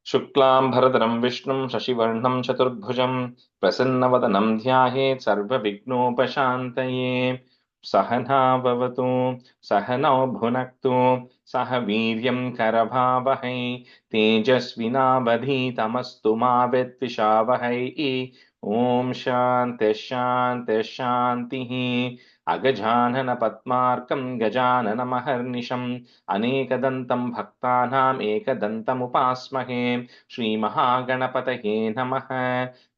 शुक्लां भरधरं विष्णुं शशिवर्णं चतुर्भुजं प्रसन्नवदनं ध्यायेत् सर्वविघ्नोपशान्तये। सहना भवतु सहनौ भुनक्तु सह वीर्यं करभावहै तेजस्विनावधीतमस्तु मा विद्विषावहै। ॐ शान्तिः शान्तिः शान्तिः। अगजानन पद्मार्कं गजाननमहर्निशम् अनेकदन्तं भक्तानाम् एकदन्तमुपास्महे। श्रीमहागणपतये नमः।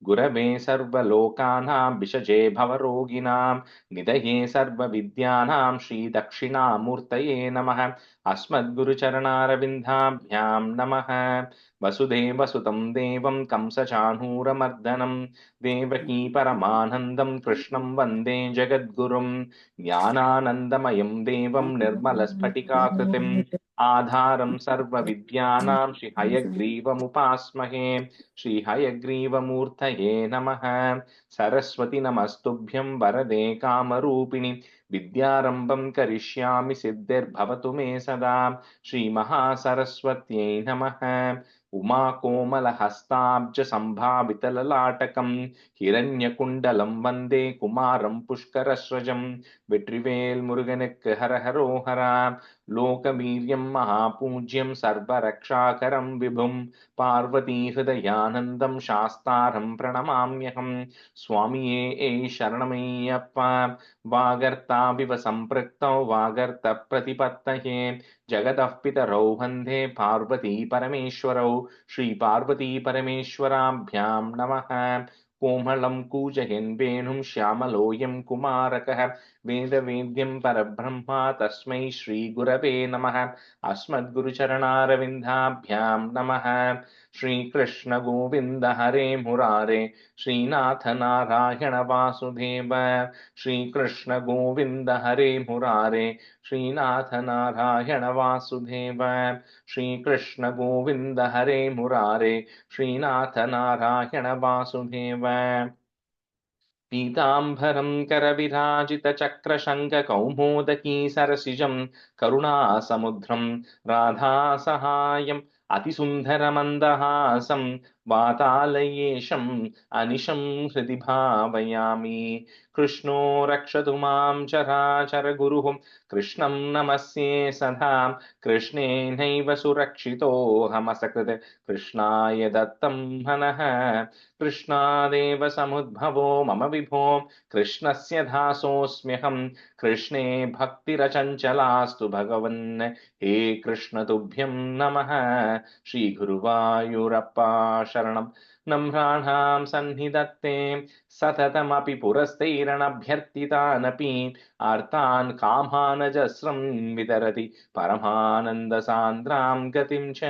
गुरवे सर्वलोकानां विषजे भवरोगिणां निधये सर्वविद्यानां श्रीदक्षिणामूर्तये नमः। अस्मद्गुरुचरणारविन्दाभ्यां नमः। वसुदेवसुतं देवं कंसचाणूरमर्दनं देवकी परमानन्दं कृष्णं वन्दे जगद्गुरुं। ज्ञानानन्दमयं देवं निर्मलस्फटिकाकृतिम् आधारं सर्वविद्यानां श्रीहयग्रीवमुपास्महे। श्रीहयग्रीवमूर्तये नमः। सरस्वति नमस्तुभ्यं वरदे कामरूपिणि विद्यारम्भं करिष्यामि सिद्धिर्भवतु मे सदा। श्रीमहासरस्वत्यै नमः। उमाकोमलहस्ताब्जसम्भावितललाटकं हिरण्यकुण्डलं वन्दे कुमारं पुष्करस्रजं। வெற்றிவேல் முருகனுக்கு ஹரஹரோஹரா. लोकवीर्यं महापूज्यं सर्वरक्षाकरं विभुं पार्वतीहृदयानन्दं शास्तारं प्रणमाम्यहं। स्वामिये शरणमय्यप्पा। वागर्ताविव सम्पृक्तौ वागर्तप्रतिपत्तये जगतः पितरौ वन्दे पार्वती परमेश्वरौ। श्रीपार्वतीपरमेश्वराभ्यां नमः। कोमलं कूजयन् वेणुं श्यामलोऽयं कुमारकः वेदवेद्यं परब्रह्मा तस्मै श्रीगुरवे नमः। अस्मद्गुरुचरणारविन्दाभ्यां नमः। श्रीकृष्ण गोविन्द हरे मुरारे श्रीनाथ नारायण वासुदेव। श्रीकृष्ण गोविन्द हरे मुरारे श्रीनाथ नारायण वासुदेव। श्रीकृष्ण गोविन्द हरे मुरारे श्रीनाथ नारायण वासुदेव। पीताम्बरं करविराजितचक्रशङ्खकौमोदकी सरसिजं करुणासमुद्रं राधासहायम् अतिसुन्दरमन्दहासं वातालयेशम् अनिशं हृदि भावयामि। कृष्णो रक्षतु मां चराचरगुरुः कृष्णं नमस्ये सदा। कृष्णेनैव सुरक्षितोऽहमसकृत् कृष्णाय दत्तं मनः। कृष्णादेव समुद्भवो मम विभो कृष्णस्य दासोऽस्म्यहम्। कृष्णे भक्तिरचञ्चलास्तु भगवन् हे कृष्ण तुभ्यं नमः। श्रीगुरुवायूरप्पा शरणं नम्राणां सन्निधत्ते सततमपि पुरस्तैरणभ्यर्थितानपि आर्तान् कामानजस्रं वितरति परमानन्दसान्द्रां गतिं च।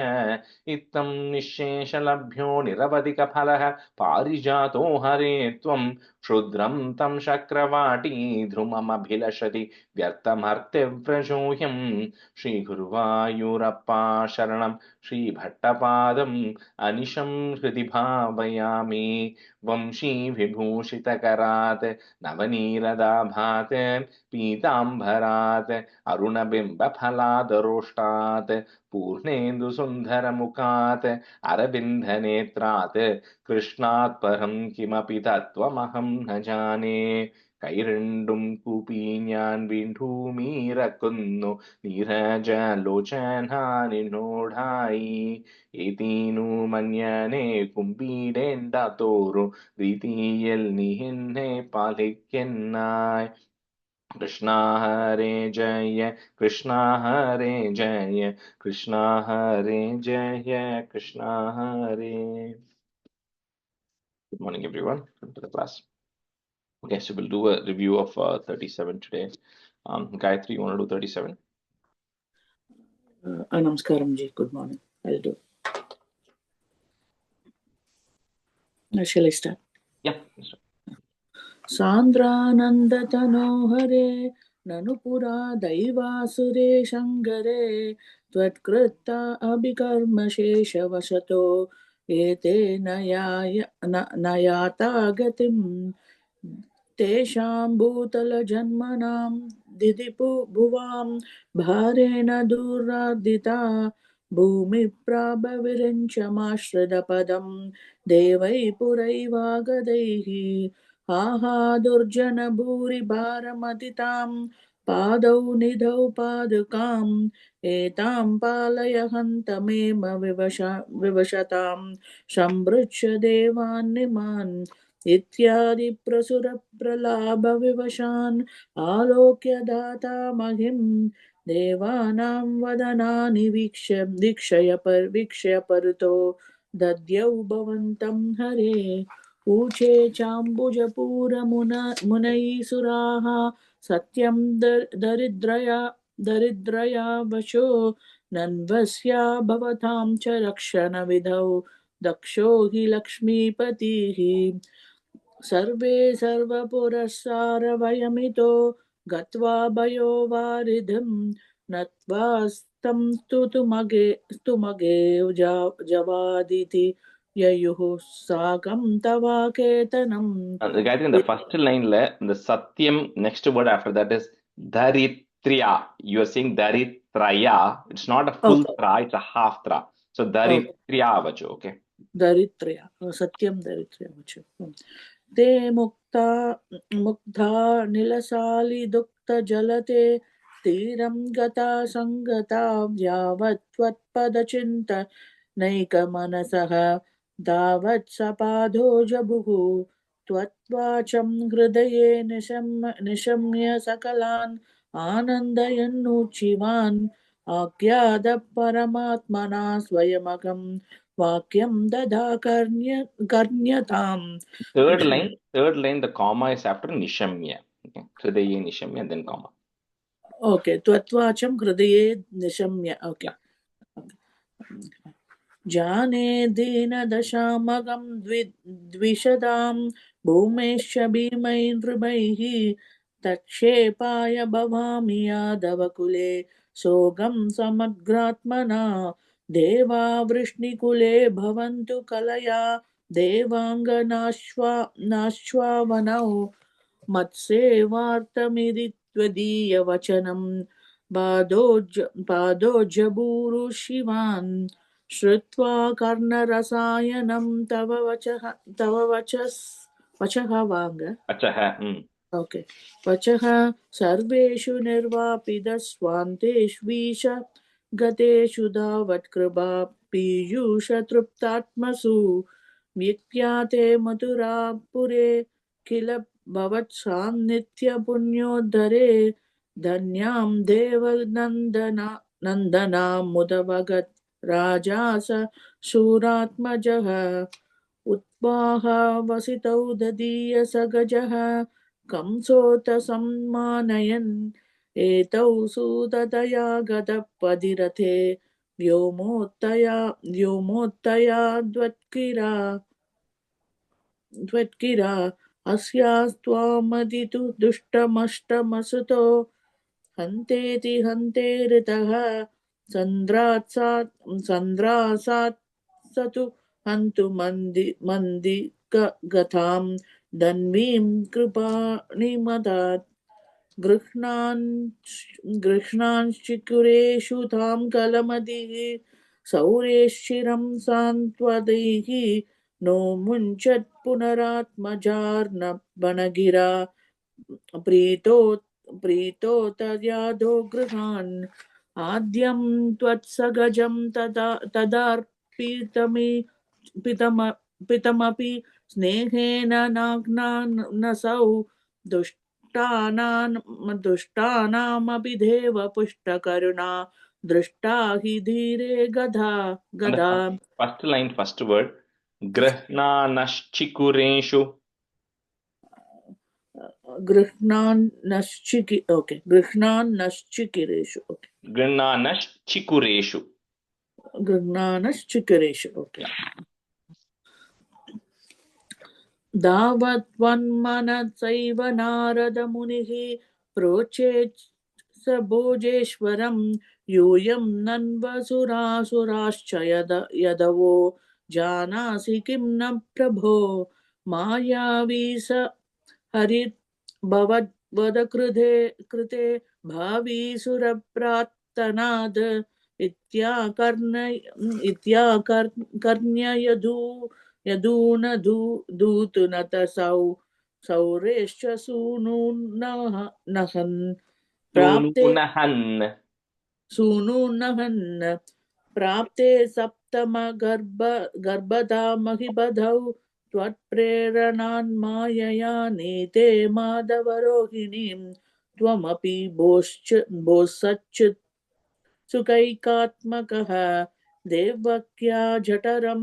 इत्थं निःशेषलभ्यो निरवधिकफलः पारिजातो हरे त्वं क्षुद्रं तं शक्रवाटी ध्रुममभिलषति व्यर्थमर्त्यव्रजोऽयं। श्रीगुरुवायूरप्पा शरणं श्रीभट्टपादम् अनिशं हृदि भावयामि। वंशीविभूषितकरात् नवनीरदाभात् पीताम्बरात् अरुणबिम्बफलादरोष्टात् पूर्णेन्दुसुन्दरमुखात् अरविन्दनेत्रात् कृष्णात् परं किमपि तत्त्वमहं न जाने। കൈരണ്ടും കൂപ്പി ഞാൻ വീണ്ടുമീറക്കുന്നു നീരജലോചനാനിന്നോടായി ഏതീനു മന്യനെ കുമ്പിടേണ്ടാത്തോരു രീതിയിൽ നീ എന്നെ പാലിക്കെന്നായി. कृष्णा हरे जय कृष्णा हरे जय कृष्णा हरे जय कृष्णा हरे. Good morning, everyone. Welcome to the class. Okay, so we'll do a review of 37 today. Gayatri, you want to do 37? Namaskaram ji. Good morning. I'll do. Shall I start? Yeah. Sandranandatanohare nanupura daivasure shangare tvatkritta abhikarma shesha vasato ete nayata gatim tesham bhutala janmanam didipu bhuvam bharena duradita भूमिप्राभविरिञ्चमाश्रितपदं देवै पुरैवागदैः आहा दुर्जनभूरिभारमतितां पादौ निधौ पादुकाम् एतां पालय हन्तमेम विवशतां सम्पृच्छ देवान्निमान् इत्यादि प्रसुरप्रलाभविवशान् आलोक्य दाता महिम् देवानां वदनानि वीक्ष्य परुतो दद्यौ भवन्तं हरे ऊचे चाम्बुजपूरमुनैः सुराः सत्यं दरिद्रया वशो नन्वस्या भवतां च रक्षणविधौ दक्षो हि लक्ष्मीपतिः सर्वे सर्वपुरस्सारवयमितो गत्वा भयो वारिधिं नत्वा स्तं स्तुमगे जवादिति ययुः साकं तवाकेतनम् Gayatri, in the first line, the Satyam, next word after that is Daritriya. You are saying Daritraya. It's not a full Okay. tra, it's a half tra. So Daritriya vacho, okay? दरिद्रया सत्यं दरिद्रया ते मुग्धा निलसालिदुक्तजलते तीरं गता सङ्गता यावत् त्वत्पदचिन्तनैकमनसः तावत् सपादो जबुः त्वत्वाचं हृदये निशम्य सकलान् आनन्दयन्नुचिवान् आज्ञाद परमात्मना स्वयमकं वाक्यं ददा कर्ण्यताम् Third line, the comma is after Nishamya. Okay. Hridaye Nishamya, and then comma. Okay त्वत्वाचं हृदये निशम्य ओके जाने दीनदशामगं द्विषदां भूमेश्च भीमैर्नृपैः तक्षेपाय भवामि यादवकुले सोगं समग्रात्मना देवा वृष्णिकुले भवन्तु कलया देवाङ्गनाश्वावनौ मत्सेवार्तमिति त्वदीयवचनं पादोज्जबूरु शिवान् श्रुत्वा कर्णरसायनं तव वचः वाङ्ग Achaha. ओके वचः सर्वेषु निर्वापितस्वान्तेष्वीश गतेषु धावत्कृपा पीयूषतृप्तात्मसु विख्याते मथुरापुरे किल भवत्सान्नित्यपुण्योद्धरे धन्यां देवनन्दनामुदभगत् राजा स शूरात्मजः उत्पाह वसितौ ददीय स गजः कंसोत सम्मानयन् एतौ सूततया गतपदिरथे व्योमोत्तया द्वत्किरा अस्यास्त्वामदितु दुष्टमष्टमसुतो हन्तेति हन्ते ऋतः सन्द्रासात् सतु हन्तु मन्दि गतां धन्वीं कृपाणिमदात् गृह्णांश्चिकुरेषु तां कलमदिः सौरेश्चिरं सान्त्वदैः नो मुञ्चत् पुनरात्मजार्न बनगिरा प्रीतो तद्यादो गृहान् आद्यं त्वत्सगजं तदार्पितमपि स्नेहेन नाग्नानसौ दुष्टानामपि देव पुष्टकरुणा दृष्टा हि धीरे गदा First line, first word. Grahnaanashchikureshu. गृह्णान्नश्चिकिरेषु ओके Grahnaanashchikureshu. गृह्णानश्चिकिरेषु ओके दावत्वन्मनसैव नारदमुनिः प्रोचेत् स भोजेश्वरं यूयं नन्वसुरासुराश्च यदवो जानासि किं न प्रभो मायावी स हरिर्भवद्वदकृते भावी सुरप्रार्थनाद् यदून दूतु न तसौ सौरेश्च सूनूनहन् प्राप्ते प्राप्ते गर्भधा त्वत्प्रेरणान्मायया नीते माधवरोहिणीं त्वमपि बोसच्युत् सुखैकात्मकः देवक्या जठरं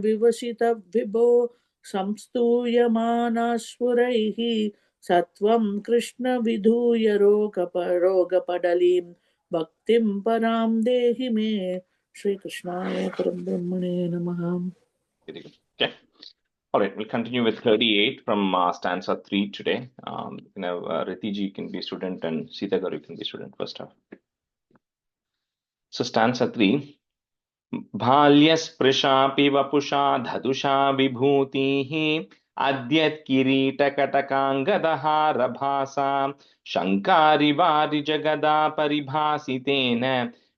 विवसित विभो संस्तूयमानाश्वरैः सत्वं कृष्ण विधूय रोगपडलीं भक्तिं परां देहि मे. श्रीकृष्णाय परब्रह्मणे नमः. Okay. All right, we'll continue with 38 from stanza 3 today. You can have Ritiji can be student and Sita Garu can be student first half. So stanza 3. बाल्यस्पृशापि वपुषा धदुषा विभूतिः अद्यत्किरीटकटकाङ्गदहारभासा शङ्कारिवारिजगदा परिभासितेन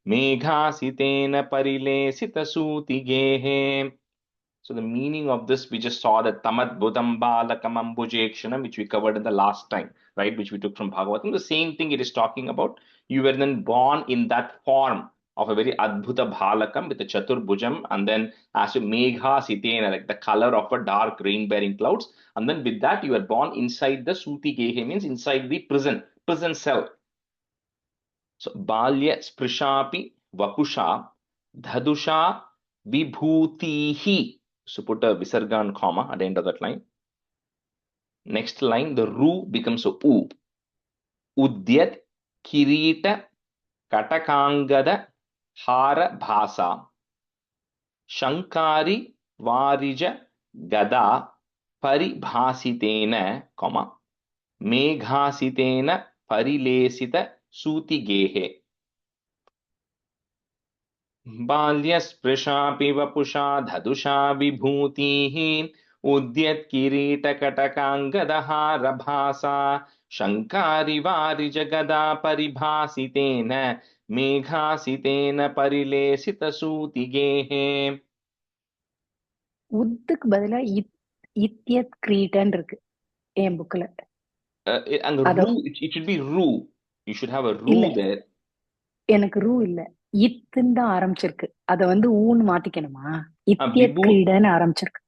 मेघासितेन परिलेसितसूतिगेः. So the meaning of this, we just saw that tamat budam balakam ambujekshanam, which we covered in the last time, right? Which we took from Bhagavatam. The same thing it is talking about. You were then born in that form of a very adbhuta bhalakam with a chatur bhujam, and then as a megha sitena, like the color of a dark rain-bearing clouds, and then with that you were born inside the suti gehe, means inside the prison cell. So balya sprishapi vapusha dhadusha vibhutihi. So put a visarga and comma at the end of that line. Next line, the ru becomes a u. Udyat kirita katakangada hara bhasa shankari varija gada paribhasitena, comma, meghasitena parilesita suti-gehe. बाल्यस्पृशापि वपुषा धदुषा विभूतिः उद्यत्किरीटकटकाङ्गदहारभासा शङ्कारिवारिजगदा परिभासितेन मेघासितेन परिलेसितसूतिगेः. உத்துக்கு பதிலா இத்யத் கிரீட்டன் இருக்கு என் புக்ல. And ru, it should be ru. You should have a ru there. எனக்கு ரூ இல்ல, இத்துன்னு தான் ஆரம்பிச்சிருக்கு. அத வந்து ஊன்னு மாத்திக்கணுமா? இத்யத் கிரீடன்னு ஆரம்பிச்சிருக்கு.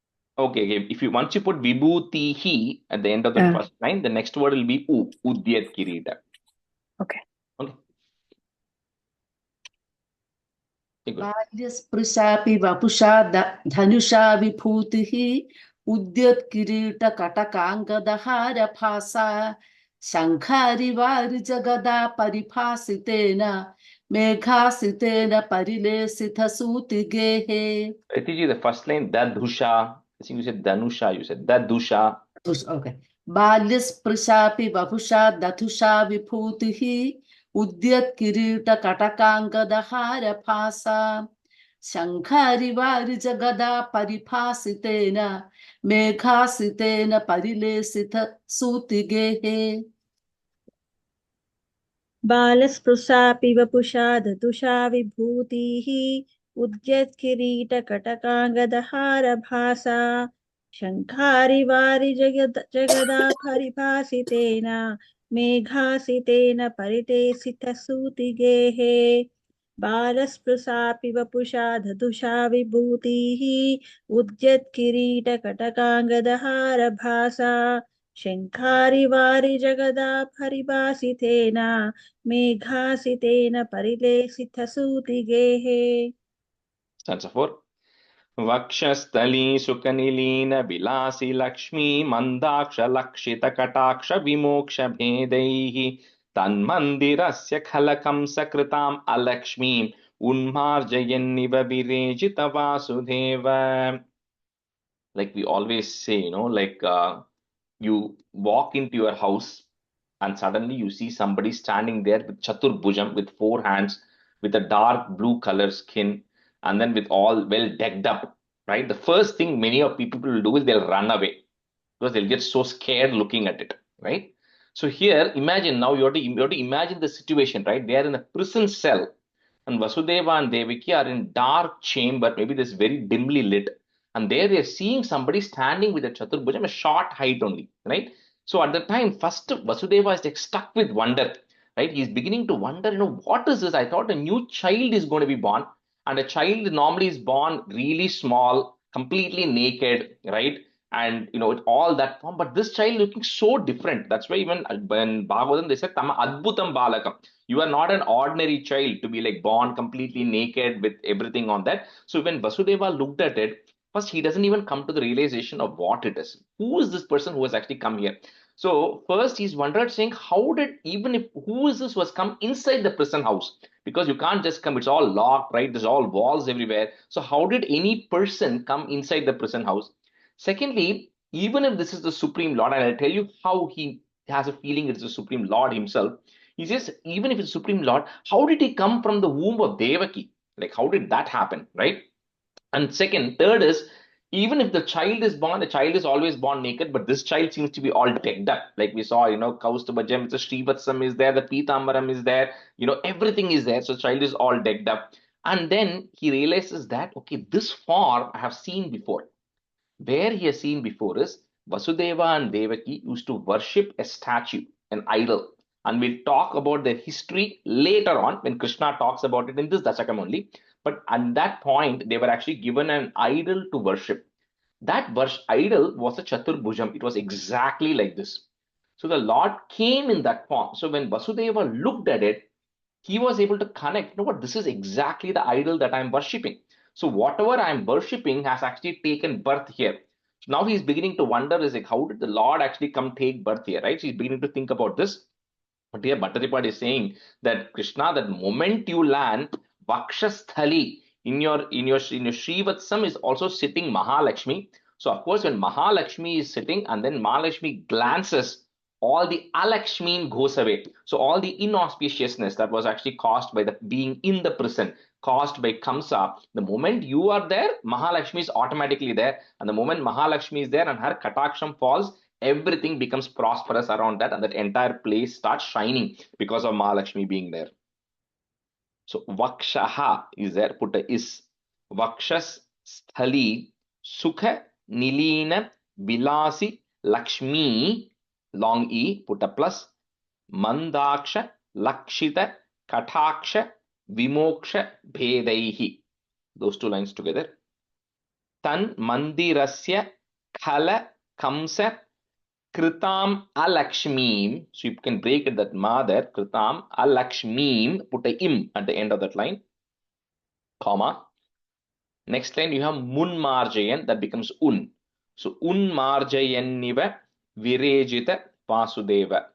Okay, if you once you put vibhutihi at the end of the first line, the next word will be u, udyat kirita. Okay. बाल्यस्पृशापि वपुषा धनुषा विभूतिः उद्यत्किरीटकटकाङ्गदहारभासा शङ्खारिवारिजगदा परिभासितेन मेघासितेन परिलेसितसूतिगेः. Ritiji, the first line, dadhusha. I think you said danusha, you said dadhusha. Okay. बाल्यस्पृशापि वपुषा दधुषा विभूतिः उद्यत्किरीटकटकाङ्गदहारभासा शङ्खारिवारिजगदा परिभासितेन मेघासितेन परिलेसितसूतिगेः. बालस्पृशापि वपुषा दधुषा विभूतिः उद्यत्किरीटकटकाङ्गदहारभासा शङ्खारिवारिजगदा परिभासितेन मेघासितेन परिलेसितसूतिगेः. बालस्पृशापि वपुषा दधुषा विभूतिः उद्यत्किरीटकटकाङ्गदहारभासा शङ्खारिवारिजगदा परिभासितेन मेघासितेन परिलेसितसूतिगेः. Stanza 4. वक्षस्थली सुकनिलीन विलासी Lakshmi मंदाक्ष लक्षित कटाक्ष विमोक्ष भेदैः तन्मन्दिरस्य खलकं सकृताम् अलक्ष्मीं उन्मार्जयन्निव विरेजित Vasudev. Like we always say, you walk into your house and suddenly you see somebody standing there with chatur bhujam, with 4 hands, with a dark blue color skin, and then with all well decked up, right? The first thing many of people will do is they'll run away because they'll get so scared looking at it, right? So here, imagine now you have to imagine the situation, right? They are in a prison cell, And Vasudeva and Devaki are in dark chamber, maybe this very dimly lit. And there they're seeing somebody standing with a Chaturbhujam, a short height only, right? So at the time, first Vasudeva is like stuck with wonder, right? He's beginning to wonder, what is this? I thought a new child is going to be born, and a child normally is born really small, completely naked, right? And with all that form, but this child looking so different. That's why even when Bhagavatam they said Tama Adbhutam Balakam. You are not an ordinary child to be like born completely naked with everything on that. So when Vasudeva looked at it, first he doesn't even come to the realization of what it is. Who is this person who has actually come here? So first he's wondered, saying, how did, even if who is this who has come inside the prison house? Because you can't just come, it's all locked, right? There's all walls everywhere. So how did any person come inside the prison house? Secondly, even if this is the Supreme Lord, and I'll tell you how he has a feeling it's the Supreme Lord himself. He says, even if it's Supreme Lord, how did he come from the womb of Devaki? Like, how did that happen, right? And third is, even if the child is born, the child is always born naked, but this child seems to be all decked up. Like we saw, Kaustubhajam, the Srivatsam is there, the Pitambaram is there, everything is there. So the child is all decked up. And then he realizes that, okay, this form I have seen before. Where he has seen before is Vasudeva and Devaki used to worship a statue, an idol. And we'll talk about their history later on when Krishna talks about it in this Dasakam only. But at that point, they were actually given an idol to worship. That idol was a Chaturbhujam. It was exactly like this. So the Lord came in that form. So when Vasudeva looked at it, he was able to connect, this is exactly the idol that I'm worshipping. So whatever I'm worshipping has actually taken birth here. So now he's beginning to wonder, is like, how did the Lord actually come take birth here, right? So he's beginning to think about this. But here Bhattaripad is saying that Krishna, that moment you land, Vakshasthali, in your Srivatsam is also sitting Mahalakshmi. So of course, when Mahalakshmi is sitting and then Mahalakshmi glances, all the Alakshmi goes away. So all the inauspiciousness that was actually caused by the being in the prison, caused by Kamsa, the moment you are there, Mahalakshmi is automatically there. And the moment Mahalakshmi is there and her Kataksham falls, everything becomes prosperous around that, and that entire place starts shining because of Mahalakshmi being there. So Vakshaha is there, put a is. Vakshas Sthali Sukha Nilina Vilasi Lakshmi, long E, put a plus. Mandaksha Lakshita Kataksha Vimoksha Bhedaihi. Those two lines together. Tan Mandirasya Khala Kamsa Kritam Alakshmim. So you can break it that ma there. Kritam Alakshmim. Put a im at the end of that line. Comma. Next line you have Mun Marjayan. That becomes un. So un Marjayaniva Virejita Vasudeva.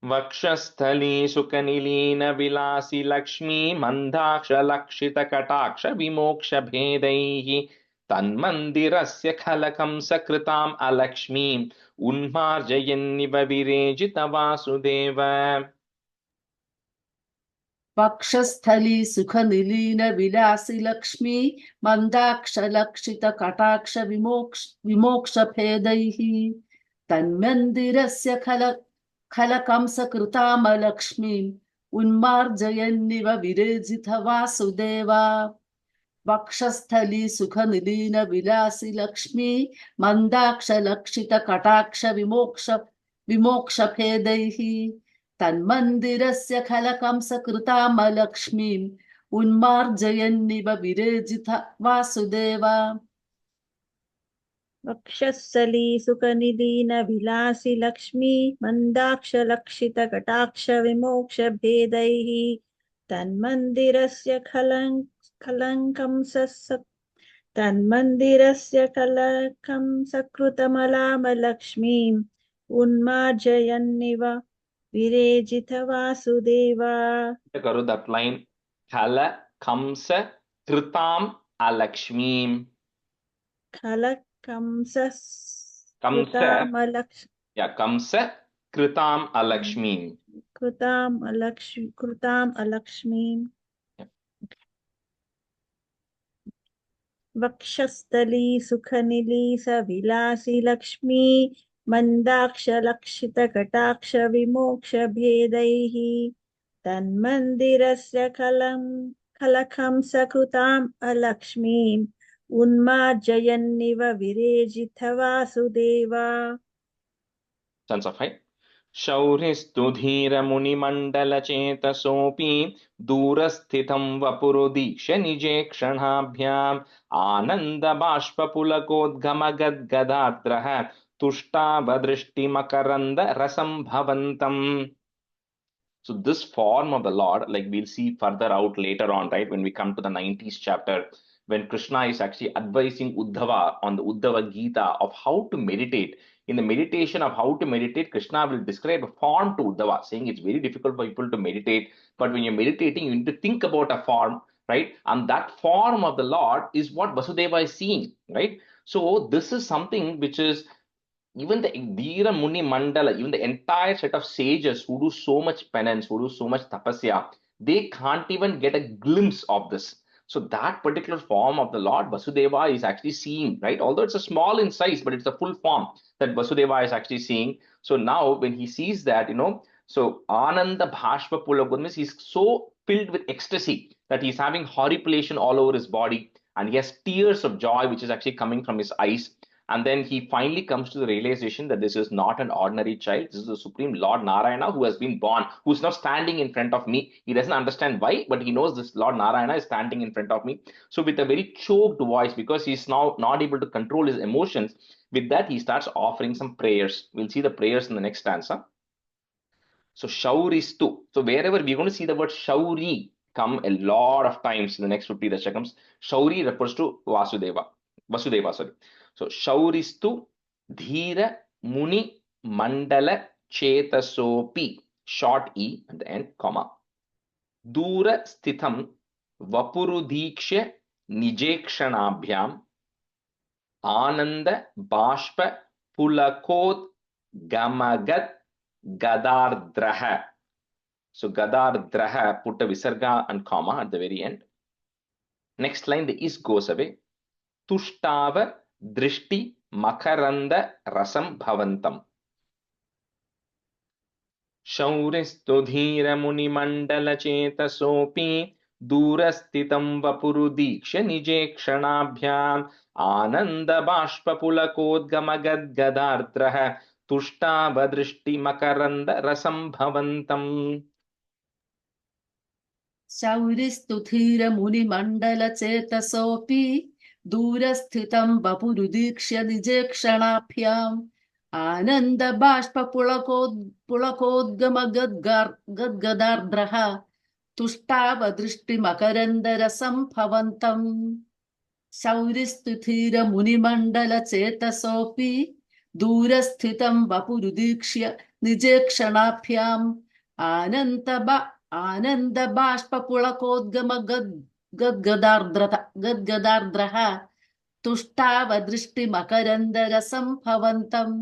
Vakshasthali Sukanilina Vilasi Lakshmi Mandaksha Lakshita Kataksha Vimoksha Bhedaihi Tanmandirasya Khalakam Sakritam Alakshmi Unmarjayanniva Virejita Vasudeva. Vakshasthali Sukhanilina Vilasi Lakshmi Mandaksha Lakshita Kataksha Vimoksha Bhedaihi Tanmandirasya Khalakam Sakritam Alakshmi Unmarjayanniva Virejita Vasudeva. Vakshasthali Sukhanilina Vilasi Lakshmi Mandaksha Lakshita Kataksha Vimoksha Bhedaihi Tanmandirasya Khalakam Sakritam Alakshmi Unmarjayanniva Virejita Vasudeva. Vakshasthali Sukhanilina Vilasi Lakshmi Mandaksha Lakshita Kataksha Vimoksha Bhedaihi Tanmandirasya Kalakam Sakrutamalama Lakshmi Unmarjayanniva Virejita Vasudeva. That line. Khala Kamsa Kritam Alakshmi. Kalakamsa Kamsa. Alakshmi. Yeah, Kamsa Kritam Alakshmi. Kritam Alakshmi. Vakshasthali Sukhanili Savilasi Lakshmi Mandaksha Lakshita Kataksha Vimoksha Bhedaihi तन्मन्दिरस्य खलकं सकृताम् अलक्ष्मीम् उन्मार्जयन्निव विरेजिथ Vasudeva. Sense of height. शौरिस्तु धीरमुनिमण्डलचेतसोऽपि दूरस्थितं वपुरुदीक्ष्य निजेक्षणाभ्याम् आनन्दबाष्पपुलकोद्गमगद्गदाद्रः तुष्टावदृष्टिमकरन्दरसम्भवन्तम्. So this form of the Lord, like we'll see further out later on, right, when we come to the 90th chapter, when Krishna is actually advising Uddhava on the Uddhava Gita of how to meditate. In the meditation of how to meditate, Krishna will describe a form to Uddhava, saying it's very difficult for people to meditate, but when you're meditating, you need to think about a form, right? And that form of the Lord is what Vasudeva is seeing, right? So this is something which is even the Dhira Muni Mandala, even the entire set of sages who do so much penance, who do so much tapasya, they can't even get a glimpse of this. So that particular form of the Lord Vasudeva is actually seeing, right? Although it's a small in size, but it's the full form that Vasudeva is actually seeing. So now when he sees that, so Ananda Bhashpa Pulagud means he's so filled with ecstasy that he's having horripilation all over his body and he has tears of joy which is actually coming from his eyes. And then he finally comes to the realization that this is not an ordinary child. This is the Supreme Lord Narayana who has been born, who's now standing in front of me. He doesn't understand why, but he knows this Lord Narayana is standing in front of me. So with a very choked voice, because he's now not able to control his emotions, with that he starts offering some prayers. We'll see the prayers in the next stanza. So Shauristu. So wherever we're going to see the word Shauri come a lot of times in the next 50 dashakams, Shauri refers to Vasudeva, sorry. So Shauristu Dhira Muni Mandala Chetasopi, short E at the end, comma. Dura Stitham Vapurudiksha Nijekshanabhyam Ananda Bashpa Pulakot Gamagat Gadardraha. So Gadardraha, put a visarga and comma at the very end. Next line, the is goes away. Tushtava Drishti Makaranda Rasam Bhavantam. Shauristu Dhira Muni Mandala Chetasopi Durastitam Vapurudiksha Nijekshanabhyam Ananda Bashpa Pulakodgamagad Gadardraha Tushtava Drishti Makaranda Rasam Bhavantam. शौरिस्तु धीरमुनिमण्डलचेतसोऽपि दूरस्थितं वपुरुदीक्ष्य निजेक्षणाभ्याम् आनन्दबाष्पपुलकोद्गमगद्गदार्द्रः तुष्टावदृष्टिमकरन्दरसं भवन्तम्. शौरिस्तु धीरमुनिमण्डलचेतसोऽपि दूरस्थितं वपुरुदीक्ष्य निजेक्षणाभ्याम् आनन्दबाष्पपुलकोद्गमगद्गदार्द्रः तुष्टावदृष्टिमकरन्दरसं भवन्तम्.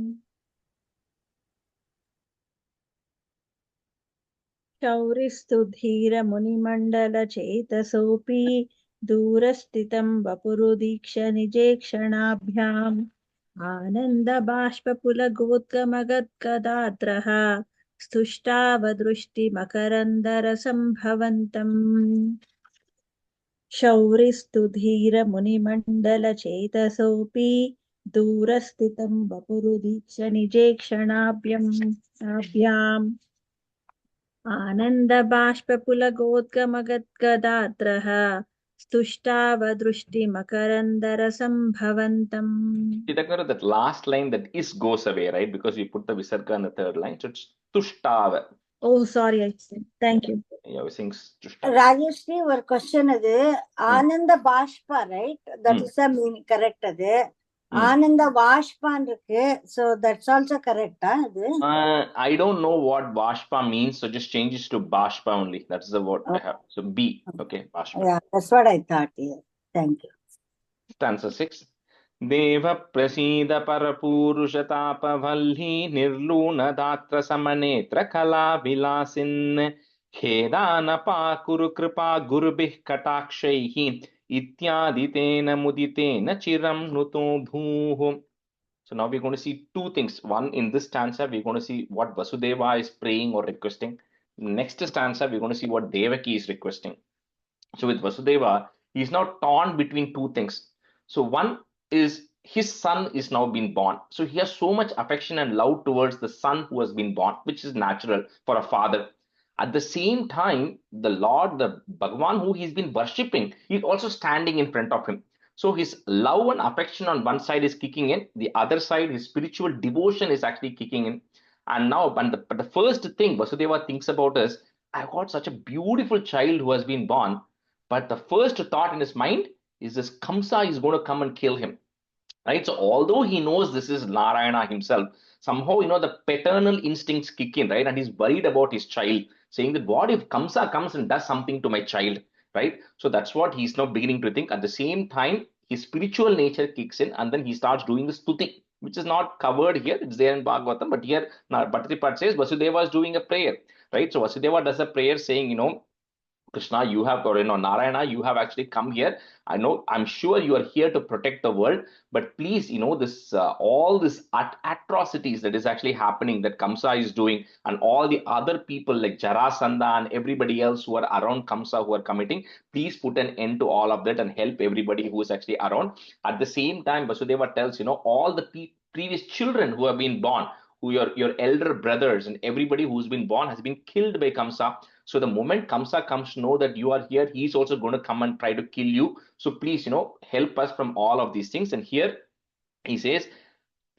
शौरिस्तु धीरमुनिमण्डलचेतसोऽपि दूरस्थितं वपुरुदीक्ष्य निजेक्षणाभ्याम् आनन्दबाष्पपुलगोद्गमगद्गदाद्रः स्तुष्टावदृष्टिमकरन्दरसम्भवन्तम्. शौरिस्तु धीरमुनिमण्डलचेतसोऽपि दूरस्थितं वपुरुदीक्ष्य निजेक्षणाभ्याम् आनन्दबाष्पपुलगोद्गमगद्गदाद्रः स्तुष्टावदृष्टिमकरन्दरसम्भवन्तम्. That last line, that is goes away, right? Because we put the visarga in the third line. So it's Tushtava. Oh, sorry, I said. Thank you. Yeah, we're saying Tushtava. Rajeshri, ஒரு question அது ஆனந்த பாஷ்பா, right? That is the meaning, correct அது. ஆனந்த வாஷ்பான் இருக்கு, so that's also correct. I don't know what Bashpa means, so just change it to Bashpa only. That's the word I have. So B, okay, Bashpa. Yeah, that's what I thought. Yeah. Thank you. Stanza 6. Deva prasida parapurushatapavallhi nirluna datra samanetra kala vilasin khedana pakuru kripa gurubih katakshaihi ityaditena muditena chiram nuto bhuhu. So now we're going to see two things. One, in this stanza, we're going to see what Vasudeva is praying or requesting. Next stanza, we're going to see what Devaki is requesting. So with Vasudeva, he's now torn between two things. So one is his son is now been born. So he has so much affection and love towards the son who has been born, which is natural for a father. At the same time, the Lord, the Bhagwan who he's been worshipping, he's also standing in front of him. So his love and affection on one side is kicking in, the other side, his spiritual devotion is actually kicking in. And now, but the first thing Vasudeva thinks about is, I got such a beautiful child who has been born. But the first thought in his mind is this Kamsa is going to come and kill him, right? So although he knows this is Narayana himself, somehow, the paternal instincts kick in, right? And he's worried about his child, saying that what if Kamsa comes and does something to my child, right? So that's what he's now beginning to think. At the same time, his spiritual nature kicks in, and then he starts doing the stuti, which is not covered here. It's there in Bhagavatam, but here Bhattaripat says Vasudeva is doing a prayer, right? So Vasudeva does a prayer saying, Krishna, you have, or Narayana, you have actually come here. I know, I'm sure you are here to protect the world, but please, this all this atrocities that is actually happening, that Kamsa is doing, and all the other people like Jarasandha and everybody else who are around Kamsa who are committing, please put an end to all of that and help everybody who is actually around. At the same time, Vasudeva tells, all the previous children who have been born, who your elder brothers and everybody who's been born has been killed by Kamsa. So the moment Kamsa comes to know that you are here, he's also going to come and try to kill you. So please, help us from all of these things. And here he says,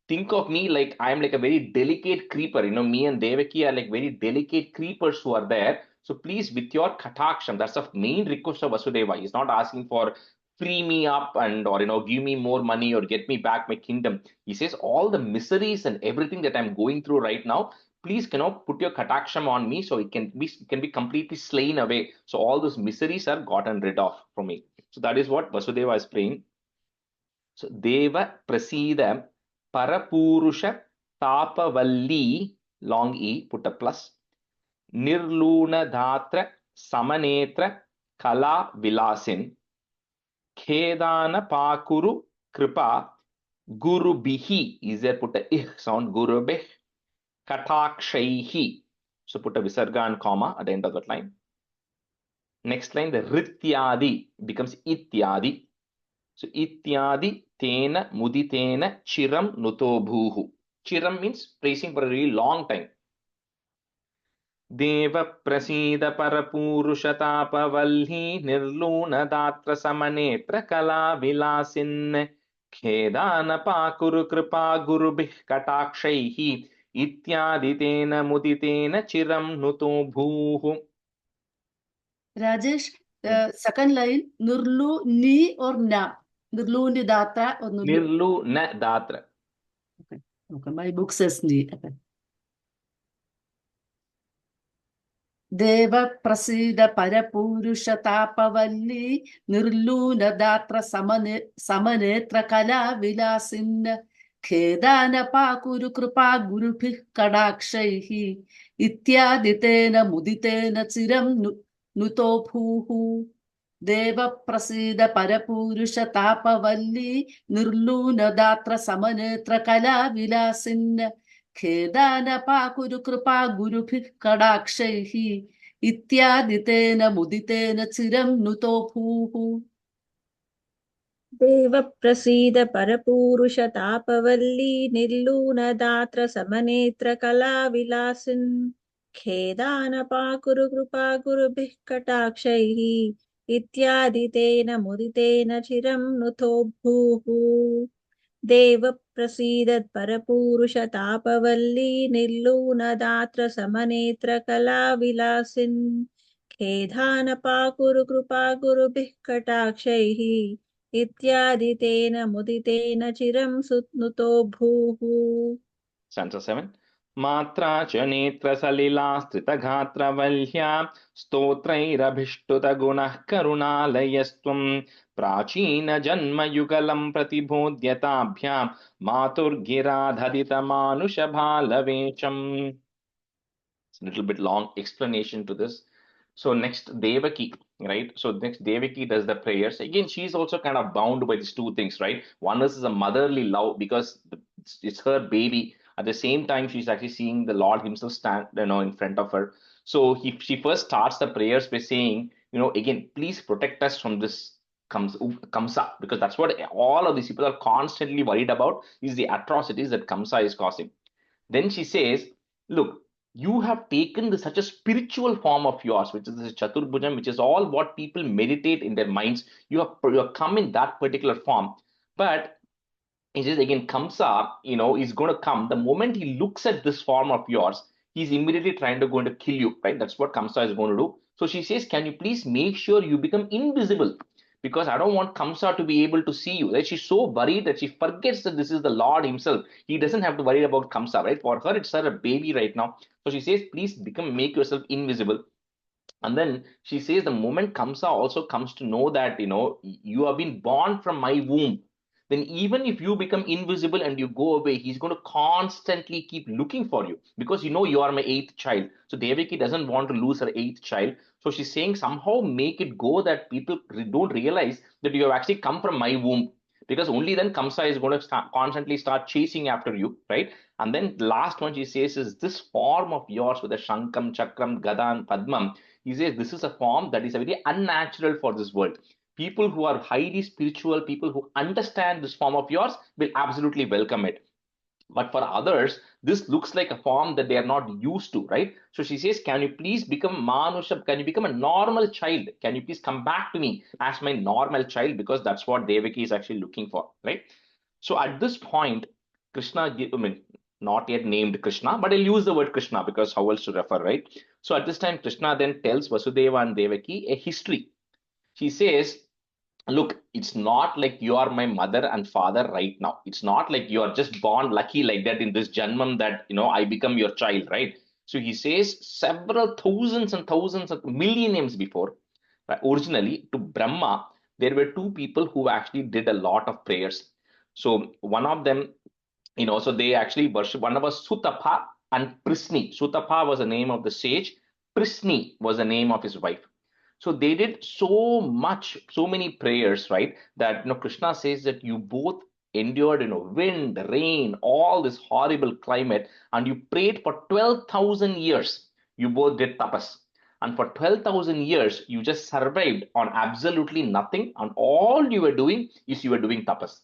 think of me like I'm like a very delicate creeper. Me and Devaki are like very delicate creepers who are there. So please, with your kataksham, that's the main request of Vasudeva. He's not asking for free me up and or give me more money or get me back my kingdom. He says all the miseries and everything that I'm going through right now, please put your kataksham on me so it can be completely slain away. So all those miseries are gotten rid of from me. So that is what Vasudeva is praying. So Deva Prasida Parapurusha Tapavalli, long E, put a plus, Nirluna Dhatra Samanetra Kala Vilasin, Khedana Pakuru Kripa Guru Bihi, is there put a ih sound, Guru Bih, Katakshahi. So put a visarga and comma at the end of that line. Next line, the Rityadi becomes Ityadi. So Ityadi Tena Muditena Chiram Nuto Bhuhu. Chiram means praising for a really long time. Deva Prasida Parapurushatapavallhi Nirluna Datra Samanetra Kala Vilasin Khedana Pakuru Kripa Gurubih Katakshahi Ityaditena Muditena Chiram Nuto Bhuhu. Rajesh, second line, Nirlu ni or na? Nirlu ni datra or Nirlu na Datra. Okay, my book says ni. Okay. Deva Prasida Parapurusha Tapavalli Nirluna Datra Samanetra Kala Vilasin Khedana Pakuru Kripa Gurupih Kadakshahi Ityaditena Muditena Chiram Nuto Bhuhu. Deva Prasida Parapurusha Tapavalli Nirluna Datra Samanetra Kala Vilasin Khedana Pakuru Kripa Gurupih Kadakshahi Ityaditena Muditena Chiram Nuto Bhuhu. देव प्रसीद परपूरुष तापवल्ली निर्लून दात्र समनेत्र कला विलासिन् खेदान पाकुरु कृपा गुरुभिः कटाक्षैः इत्यादि तेन मुदितेन चिरं नुतो भूः. देव प्रसीद परपूरुष तापवल्ली निर्लून दात्र समनेत्र कला विलासिन् खेदान पाकुरु कृपा गुरुभिः कटाक्षैः इत्यादि तेन मुदितेन चिरं सुनुतो भूः. Stanza 7. Matra cha netra salila strita ghatra valhya stotrairabhishtuta gunah karunalayastvam prachina janma yugalam pratibhodhyatabhyam maturgiradhadita manusha bhalavecham. It's a little bit long explanation to this. So next Devaki, right? So next Devaki does the prayers. Again, she's also kind of bound by these two things, right? One is a motherly love because it's her baby. At the same time, she's actually seeing the Lord himself stand, in front of her. So she first starts the prayers by saying, again, please protect us from this Kamsa, because that's what all of these people are constantly worried about, is the atrocities that Kamsa is causing. Then she says, look, you have taken such a spiritual form of yours, which is this Chaturbhujam, which is all what people meditate in their minds. You have come in that particular form. But it is again, Kamsa, is going to come. The moment he looks at this form of yours, he's immediately trying to go and kill you, right? That's what Kamsa is going to do. So she says, can you please make sure you become invisible? Because I don't want Kamsa to be able to see you. Right? She's so worried that she forgets that this is the Lord himself. He doesn't have to worry about Kamsa, right? For her, it's her a baby right now. So she says, please make yourself invisible. And then she says, the moment Kamsa also comes to know that, you have been born from my womb, then even if you become invisible and you go away, he's going to constantly keep looking for you, because you are my eighth child. So Devaki doesn't want to lose her eighth child. So she's saying, somehow make it go that people don't realize that you have actually come from my womb, because only then Kamsa is going to constantly start chasing after you, right? And then the last one she says is, this form of yours with the Shankam, Chakram, Gada and Padmam, he says this is a form that is very unnatural for this world. People who are highly spiritual, people who understand this form of yours will absolutely welcome it. But for others, this looks like a form that they are not used to, right? So she says, can you please become Manusha? Can you become a normal child? Can you please come back to me as my normal child? Because that's what Devaki is actually looking for, right? So at this point, Krishna, not yet named Krishna, but I'll use the word Krishna because how else to refer, right? So at this time, Krishna then tells Vasudeva and Devaki a history. She says, look, it's not like you are my mother and father right now. It's not like you are just born lucky like that in this janmam that, I become your child, right? So he says several thousands and thousands of millenniums before, right, originally to Brahma, there were two people who actually did a lot of prayers. So one of them, so they actually worship, one was Sutapa and Prisni. Sutapa was the name of the sage. Prisni was the name of his wife. So they did so many prayers, right? That Krishna says that you both endured, wind, rain, all this horrible climate, and you prayed for 12,000 years. You both did tapas. And for 12,000 years, you just survived on absolutely nothing. And all you were doing is you were doing tapas.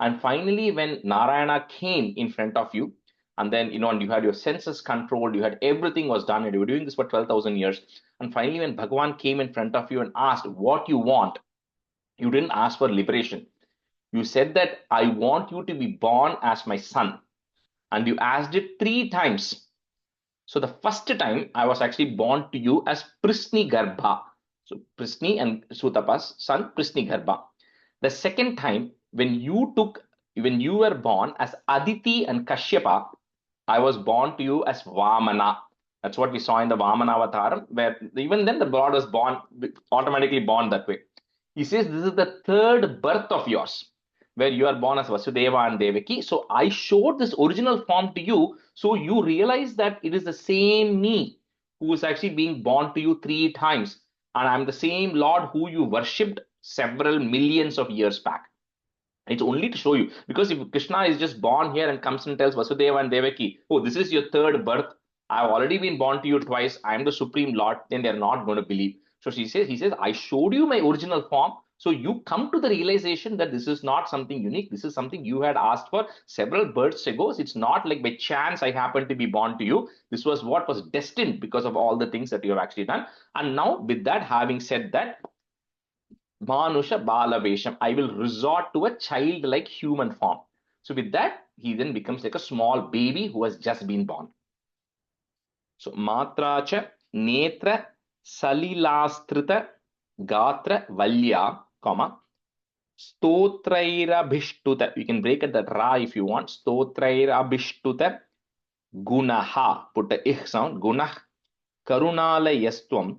And finally, when Narayana came in front of you, and then, and you had your senses controlled, you had everything was done, and you were doing this for 12,000 years. And finally, when Bhagavan came in front of you and asked what you want, you didn't ask for liberation. You said that I want you to be born as my son. And you asked it 3 times. So the first time I was actually born to you as Prisni Garbha. So Prisni and Sutapa's son, Prisni Garbha. The second time, when you were born as Aditi and Kashyapa, I was born to you as Vamana. That's what we saw in the Vamana Avataram, where even then the Lord was automatically born that way. He says this is the third birth of yours, where you are born as Vasudeva and Devaki. So I showed this original form to you, so you realize that it is the same me who is actually being born to you 3 times. And I'm the same Lord who you worshipped several millions of years back. It's only to show you, because if Krishna is just born here and comes and tells Vasudeva and Devaki, oh, this is your third birth, I've already been born to you twice, I'm the Supreme Lord, then they're not going to believe. So he says, I showed you my original form, so you come to the realization that this is not something unique, this is something you had asked for several births ago. It's not like by chance I happened to be born to you. This was what was destined because of all the things that you have actually done. And now with that, having said that, Manusha Balavesham, I will resort to a childlike human form. So with that, he then becomes like a small baby who has just been born. So Matracha Netra Salilastrita Gatra Valya, comma, Stotraira Bhishtuta. You can break it that Ra if you want. Stotraira Bhishtuta Gunaha. Put the ich sound. Gunah Karunala Yastwam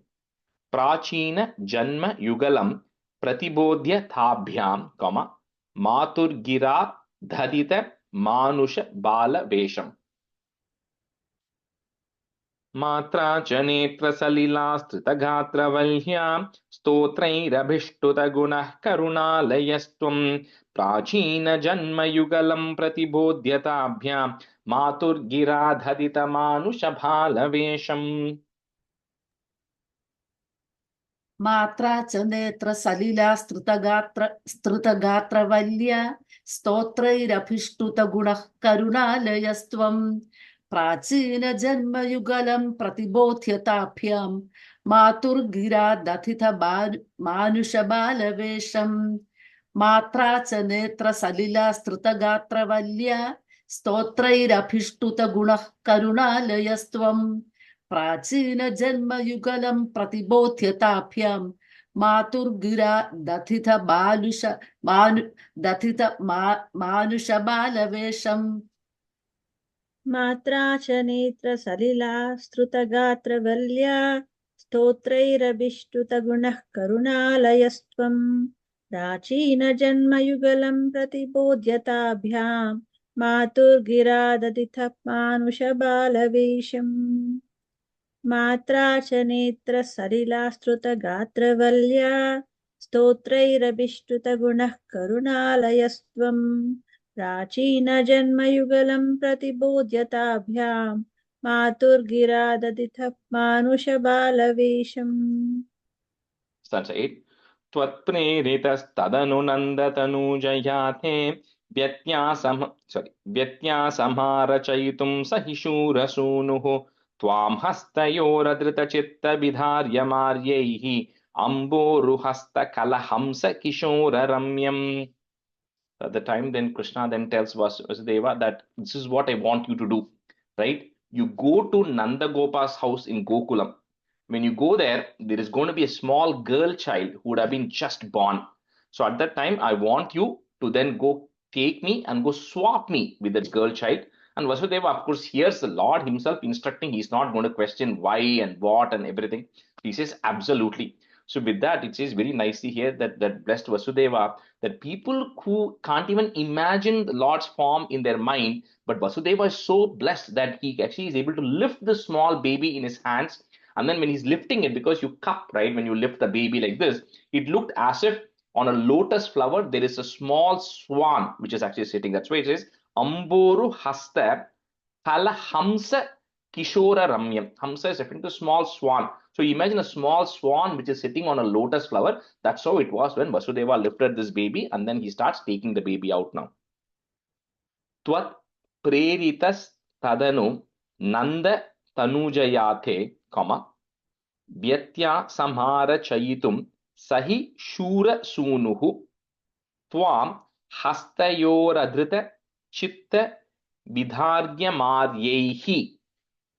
Prachina Janma Yugalam Pratibodhya Thabhyam, comma, Maturgira Dhadita Manusha Bala Vesham. Matra Chanetra Salilastrita Gatra Valhyam Stotrairabhishtuta Gunah Karunalayastvam Prachina Janma Yugalam Pratibodhya Thabhyam Maturgira Dhadita Manusha Bala Vesham. मात्रा च नेत्र सलिला स्तृतगात्रवल्या स्तोत्रैरभिष्टुत गुणः करुणालयस्त्वं प्राचीन जन्मयुगलं प्रतिबोध्यताभ्यां मातुर्गिरा दथित मानुषबालवेशं मात्रा च नेत्र सलिला स्तृतगात्रवल्या स्तोत्रैरभिष्टुत गुणः करुणालयस्त्वं प्राचीन जन्मयुगलं प्रतिबोध्यताभ्यां मातुर्गिरा दथित मानुषबालवेशम् मात्रा च नेत्र सलिला स्तुतगात्रवल्या स्तोत्रैरभिष्टुतगुणः करुणालयस्त्वं प्राचीनजन्मयुगलं प्रतिबोध्यताभ्यां मातुर्गिरा दधिथ मानुषबालवेशम् मात्रा च नेत्र सलिला स्तुतगात्रवल्या स्तोत्रैरभिष्टुतगुणः करुणालयस्त्वं प्राचीनजन्मयुगलं प्रतिबोध्यताभ्यां मातुर्गिरा दधिथ मानुषबालवेशम्. Stanza 8. त्वत्प्रेरितस्तदनुनन्दतनूजयाते व्यत्यासंहारचयितुं सहिशूरसूनुः त्वां हस्तयोरधृतचित्तविधार्यमार्यैः अम्बोरुहस्तकलहंस किशोररम्यम्. At the time, then Krishna then tells Vasudeva that this is what I want you to do, right? You go to Nandagopa's house in Gokulam. When you go there, there is going to be a small girl child who would have been just born. So at that time, I want you to then go take me and go swap me with that girl child. And Vasudeva, of course, hears the Lord himself instructing. He's not going to question why and what and everything. He says, absolutely. So with that, it says very nicely here that blessed Vasudeva, that people who can't even imagine the Lord's form in their mind, but Vasudeva is so blessed that he actually is able to lift the small baby in his hands. And then when he's lifting it, because you cup, right, when you lift the baby like this, it looked as if on a lotus flower, there is a small swan, which is actually sitting. That's why it says, Amboru hasta kalahamsa kishora ramyam. Hamsa is referring to small swan. So imagine a small swan which is sitting on a lotus flower. That's how it was when Vasudeva lifted this baby, and then he starts taking the baby out now. Tvat preritas tadanu nanda tanujayate, vyatya samhara chayitum sahi shura sunuhu tvam hastayoradhrita chitta vidharyamaryehi.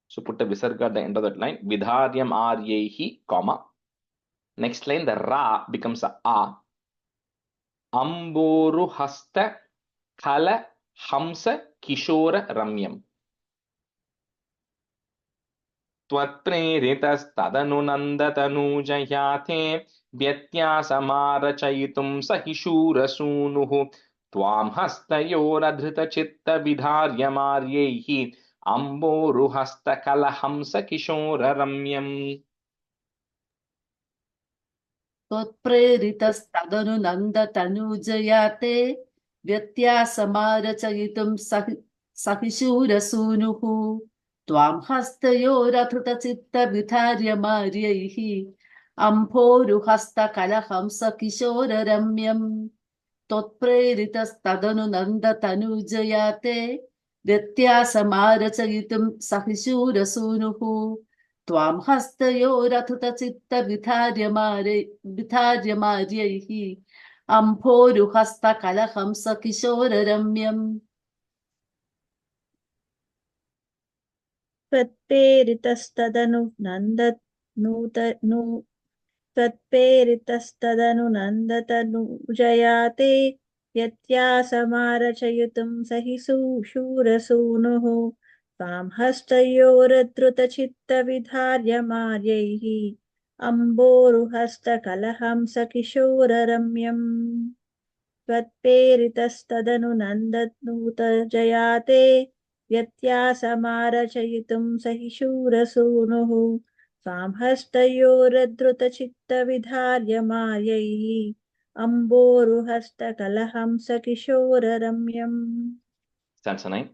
So put a visarga at the end of that line. Vidharyamaryehi, Next line, the ra becomes a a. Amboru hasta kala hamsa kishora ramyam. त्वत्प्रेरितस्तदनुनन्दतनूजयाते व्यत्यासमारचयितुं सहिशूरसूनुः त्वां हस्तयोरधृतचित्तविधार्यमार्यैः अम्बोरुहस्तकलहंसकिशोररम्यम्. त्वत्प्रेरितस्तदनुनन्दतनूजयाते व्यत्यासमारचयितुं सहिशूरसूनुः त्वां हस्तयोरधृतचित्तविधार्यमार्यैः अम्भोरुहस्तकलहंसकिशोररम्यम्. त्वत्प्रेरितस्तदनुनन्दतनूजयाते व्यत्यासमारचयितुं सहिशूरसूनुः त्वां हस्तयोरधृतचित्तविधार्यमार्यैः अम्भोरुहस्तकलहंसकिशोररम्यम्. त्वत्प्रेरितस्तदनुनन्दतनूजयाते व्यत्यासमारचयितुं सहिशूरसूनुः त्वां हस्तयोरधृतचित्तविधार्यमार्यैः अम्बोरुहस्तकलहंसकिशोररम्यम्. त्वत्प्रेरितस्तदनुनन्दतनूजयाते व्यत्यासमारचयितुं सहिशूरसूनुः त्वां हस्तयोरधृतचित्तविधार्यमार्यैः अम्बोरुहस्तकलहंसकिशोररम्यम्. Stanza 9.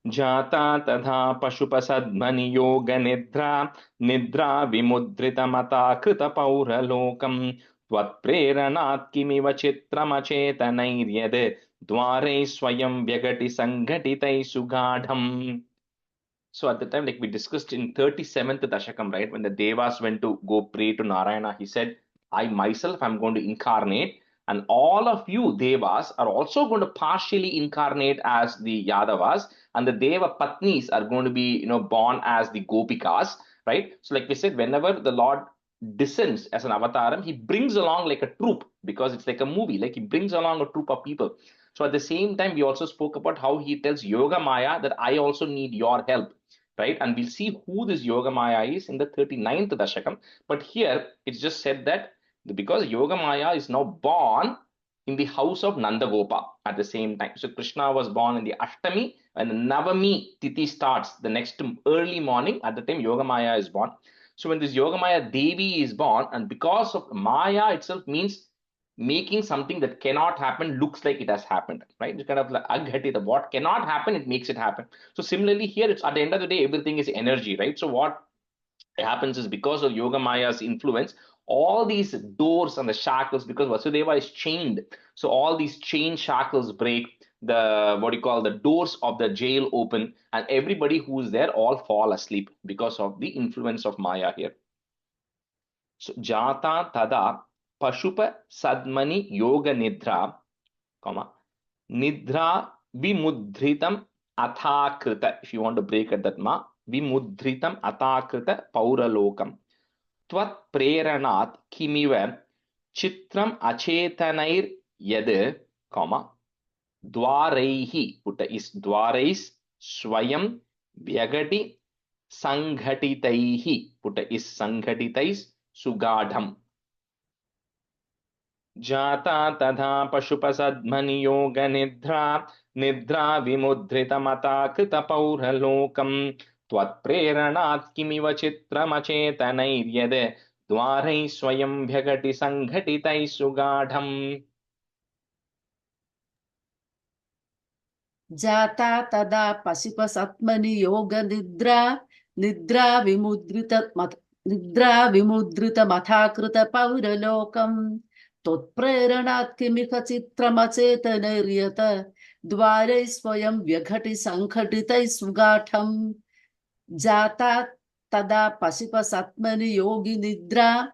Jata tadha pashupasad yoga nidra nidra vimudrita mata krita paura lokam tvat preranat kimiva chitram achetanair dware swayam vyagati sanghatitai sugadham. So at the time, like we discussed in 37th Dashakam, right, when the Devas went to go pray to Narayana, he said, I myself am going to incarnate, and all of you Devas are also going to partially incarnate as the Yadavas, and the Deva Patnis are going to be, born as the Gopikas, right? So like we said, whenever the Lord descends as an avataram, he brings along like a troop, because it's like a movie, like he brings along a troop of people. So at the same time, we also spoke about how he tells Yoga Maya that I also need your help, right? And we'll see who this Yoga Maya is in the 39th Dashakam. But here it's just said that because Yoga Maya is now born in the house of Nandagopa at the same time. So Krishna was born in the Ashtami, and the Navami Tithi starts the next early morning. At the time Yoga Maya is born. So when this Yoga Maya Devi is born, and because of Maya itself means making something that cannot happen looks like it has happened, right? It's kind of like aghati, the what cannot happen, it makes it happen. So similarly here, it's at the end of the day, everything is energy, right? So what happens is, because of Yoga Maya's influence, all these doors and the shackles, because Vasudeva is chained, so all these chain shackles break, the what do you call, the doors of the jail open, and everybody who's there all fall asleep because of the influence of Maya here. So Jata Tada Pashupa Sadmani Yoga Nidra, comma, Nidra Vimudritam Athakrita. If you want to break at that ma, Vimudritam Athakrita Pauralokam. Tvat Preranat Kimiva Chitram Achetanair Yad, comma, Dwareihi, putta is Dwarais Swayam Vyagati Sanghatitaihi, putta is Sanghatitais Sugadham. Jata tadha pashupasad yoga nidra nidra vimudrita mata krita pauralokam tvat preranat kimiva chitram achetanair dwarai swayam vyagati sanghatitai sugadham. Jata tada pasipasatmani yoga nidra nidra vimudrita mathakrita pauralokam totpreranat kimika chitramachetanairyata dware swayam vyaghati sanghatitai sugatham. Jata tada pasipasatmani yoga nidra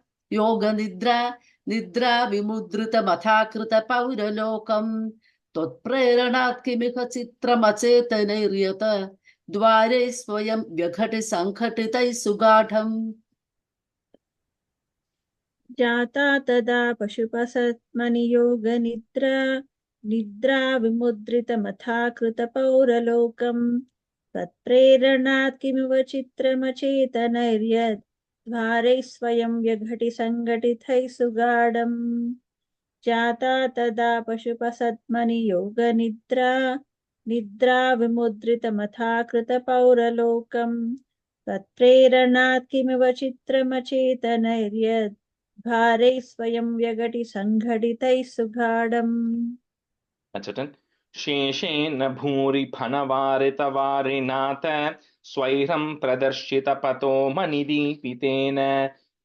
vimudrita mathakrita pauralokam totpreranat kimika chitramachetanairyata dware swayam vyaghati sanghatitai sugadham. जाता तदा पशुपसत्मनियोग निद्रा विमुद्रितमथाकृतपौरलोकम् तत्प्रेरणात् किमिव चित्रमचेतनैर्यद् द्वारैः स्वयं व्यघटि सङ्घटितैः सुगाढम् जाता तदा पशुपसत्मनियोग निद्रा विमुद्रितमथाकृतपौरलोकम् तत्प्रेरणात् किमिव चित्रमचेतनैर्यद् भारै स्वयं व्यगटि सङ्घटितैः सुगाढम्. शेषेन भूरि फणवारितवारिनाथ स्वैरं प्रदर्शितपतो मणिदीपितेन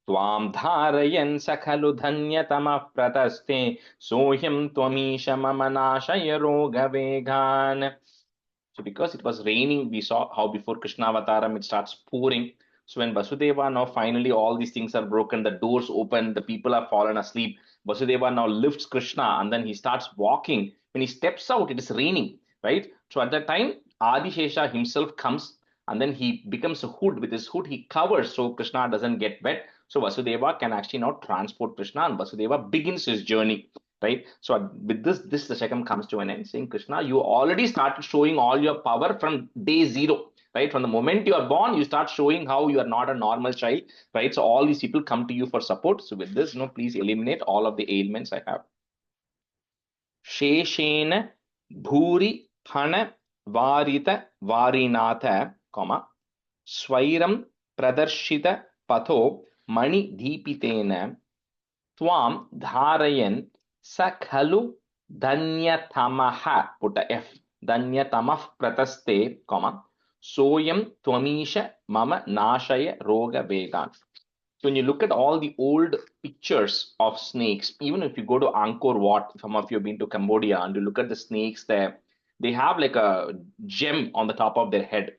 त्वां धारयन् स खलु धन्यतमः प्रतस्ते सोऽयं त्वमीश मम नाशय रोगवेगान्. So because it was raining, we saw how before Krishna Avataram it starts pouring. So when Vasudeva, now finally all these things are broken, the doors open, the people are fallen asleep. Vasudeva now lifts Krishna and then he starts walking. When he steps out, it is raining, right? So at that time, Adishesha himself comes and then he becomes a hood. With his hood, he covers so Krishna doesn't get wet. So Vasudeva can actually now transport Krishna, and Vasudeva begins his journey. Right. So with this Dashakam comes to an end, saying, Krishna, you already started showing all your power from day zero, right? From the moment you are born, you start showing how you are not a normal child, right? So all these people come to you for support. So with this, please eliminate all of the ailments I have. Sheshena bhuri phana varita varinatha, comma, swairam pradarshita patho mani deepitena tvam dharayan Sa khalu dhanyatamaha, put a F, danyatamah prataste, soyam tvamisha mama nashaya roga vegan. So when you look at all the old pictures of snakes, even if you go to Angkor Wat, some of you have been to Cambodia, and you look at the snakes there, they have like a gem on the top of their head.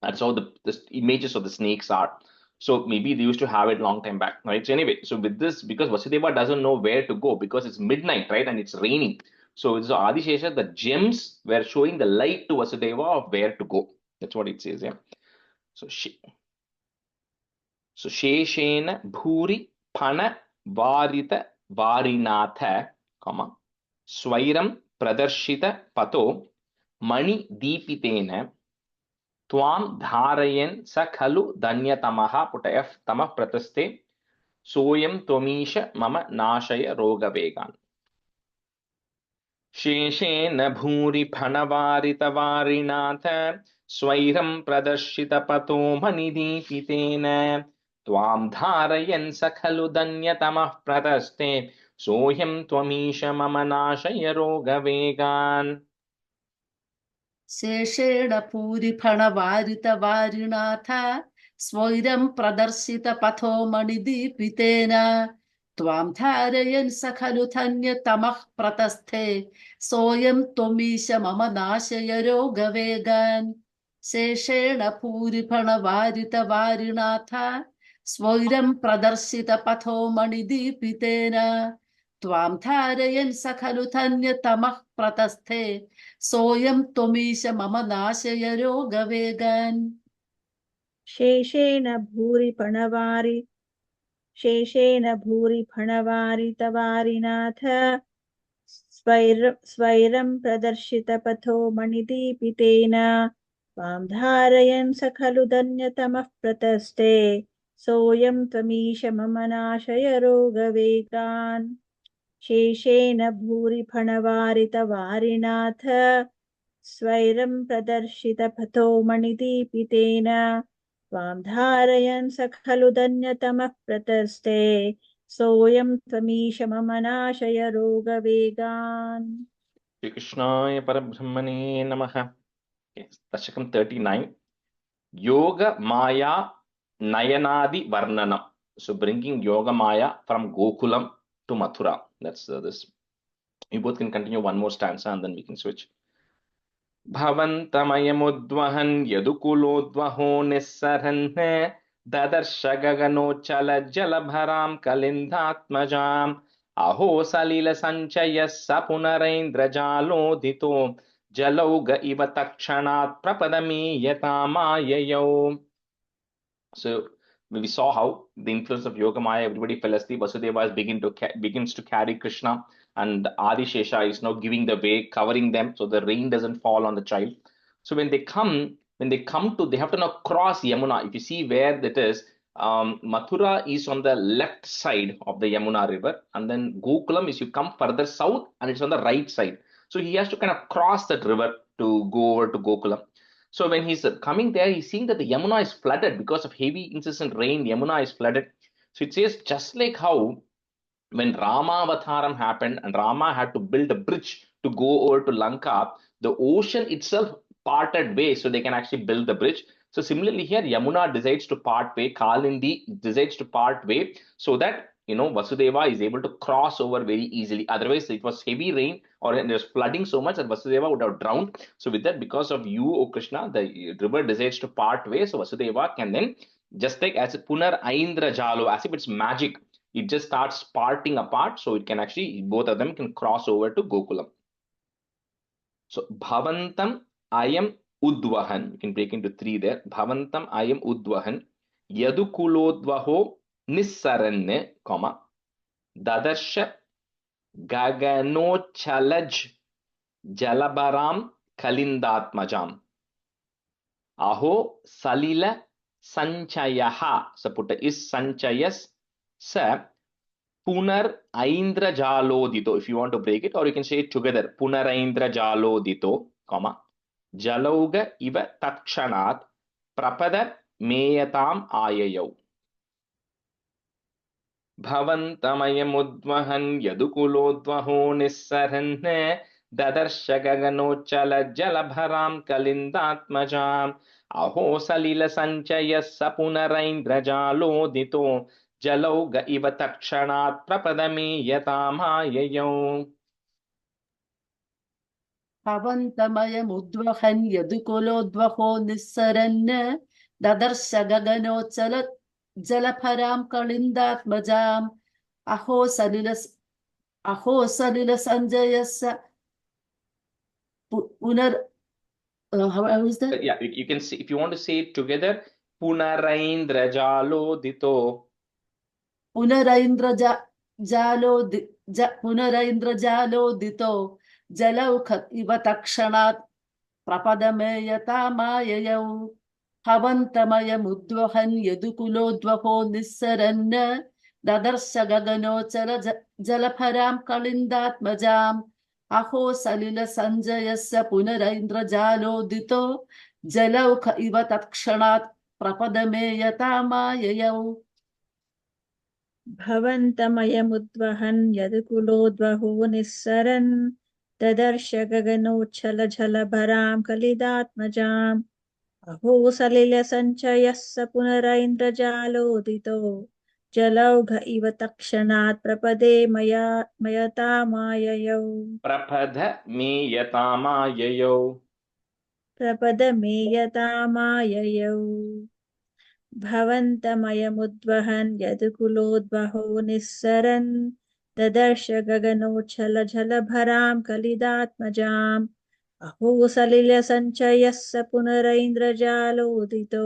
That's how the images of the snakes are. So maybe they used to have it long time back, right? So anyway, so with this, because Vasudeva doesn't know where to go because it's midnight, right? And it's raining. So Adishesha, the gems were showing the light to Vasudeva of where to go. That's what it says, yeah. So Sheshena Bhuri Pana Varita Varinatha, Swairam Pradarshita Pato Mani Deepitena Tvam Dharayan Sakhalu Danyatamaha Putayaf Tamah Prataste Soyam Tomisha Mama Nashaya Roga Vegan. शेषेण भूरि फणवारितवारिनाथ स्वैरं प्रदर्शितपतो मणिदीपितेन त्वां धारयन् स खलु दन्यतमः प्रतस्ते सोऽयं त्वमीश मम नाशय रोगवेगान्. शेषेण पूरिफणवारितवारिणाथ स्वैरं प्रदर्शितपथो मणिदीपितेन त्वां धारयन् स खलु धन्यतमः प्रतस्थे सोऽयं त्वमीश मम नाशय रोगवेगान्. शेषेण पूरिफणवारितवारिणाथ स्वैरं प्रदर्शितपथो मणिदीपितेन त्वां धारयन् स खलु धन्यतमः प्रतस्थे सोऽयं त्वमीश मम नाशय रोगवेगान्. शेषेण भूरि फणवारितवारिनाथ स्वैरं प्रदर्शितपथो मणिदीपितेन त्वां धारयन् स खलु धन्यतमः प्रतस्ते सोऽयं त्वमीश मम नाशय रोगवेगान्. शेषेण भूरि फणवारितवारिनाथ स्वैरं प्रदर्शितपथो मणिदीपितेन त्वां धारयन् स खलु धन्यतमः प्रतस्ते सोऽयं त्वमीश मम नाशय रोगवेगान्. Shri Krishnaya Parabrahmane Namaha. Dasakam 39. Yoga Maya Nayanadi Varnanam. So bringing Yoga Maya from Gokulam to Mathura. That's this. You both can continue one more stanza and then we can switch. Bhavantamayamudvahan yadukulodvaho nissaranne dadarshya gaganocchala jalabharam kalindatmajam aho salila sanchayas sapunaraindra jalodito jalauga iva takshanat prapadami yatamayayau. So we saw how the influence of Yoga Maya, everybody fell asleep. Vasudeva begins to carry Krishna, and Adishesha is now giving the way, covering them, so the rain doesn't fall on the child. So when they come to, they have to now cross Yamuna. If you see where that is, Mathura is on the left side of the Yamuna river, and then Gokulam is, you come further south, and it's on the right side. So he has to kind of cross that river to go over to Gokulam. So when he's coming there, he's seeing that the Yamuna is flooded because of heavy incessant rain. Yamuna is flooded. So it says, just like how when Rama Avataram happened and Rama had to build a bridge to go over to Lanka, the ocean itself parted way so they can actually build the bridge. So similarly here, Yamuna decides to part way, Kalindi decides to part way so that, Vasudeva is able to cross over very easily. Otherwise, it was heavy rain or there was flooding so much that Vasudeva would have drowned. So with that, because of you, O Krishna, the river decides to part way. So Vasudeva can then, just like as Punar Aindra Jalo, as if it's magic, it just starts parting apart. So it can actually, both of them can cross over to Gokulam. So Bhavantam Ayam Udvahan, you can break into three there. Bhavantam Ayam Udvahan, Yadukulodvaho Nissaranne, Dadarsha Gaganochalaj Jalabaram Kalindatmajam. Aho Salila Sanchayaha, Saputa is Sanchayas Sa Punar Aindra Jalodito. If you want to break it, or you can say it together. Punar Aindra Jalodito, Jalauga Iva Takshanat Prapada Meyatam Ayayau. Bhavantamayamudvahan yadukulodvaho nissaranne ददर्श गगनोच्चल जलभरां कलिन्दात्मजाम् अहो सलिल सञ्चयः स पुनरैन्द्रजालोदितो जलौघ इव तत्क्षणात् प्रपदमीयतामाययौ भवन्तमयमुद्वहन् यदुकुलोद्वहो निःसरन् ददर्श गगनोच्चल जलभरां कलिन्दात्मजाम् अहो सलिल सञ्जयस्य पुनर how is that? Yeah, you can see, if you want to say it together, punaraindrajalodito. पुनरैन्द्रजालोदितो जलौघ इव तत्क्षणात् प्रपदमेयतामाययौ भवन्तमयमुद्वहन् यदुकुलोद्वहो निःसरन् ददर्श गगनोच्चल जलभरां कलिन्दात्मजाम् अहो सलिल सञ्जयस्य पुनरैन्द्रजालोदितो जलौघ इव तत्क्षणात् प्रपदमेयतामाययौ भवन्तमयमुद्वहन् यदुकुलोद्वहो निःसरन् ददर्श गगनोच्छलझलभरां कलिदात्मजाम् अहो सलिलसञ्चयः स पुनरैन्द्रजालोदितो जलौघ इव तत्क्षणात् प्रपदे मयतामाययौ प्रपदमेयतामाययौ भवन्तमयमुद्वहन् यदुकुलोद्वहो निःसरन् ददर्श गगनोच्छलझलभरां कलिदात्मजाम् अहो सलिलसञ्चयः स पुनरैन्द्रजालोदितो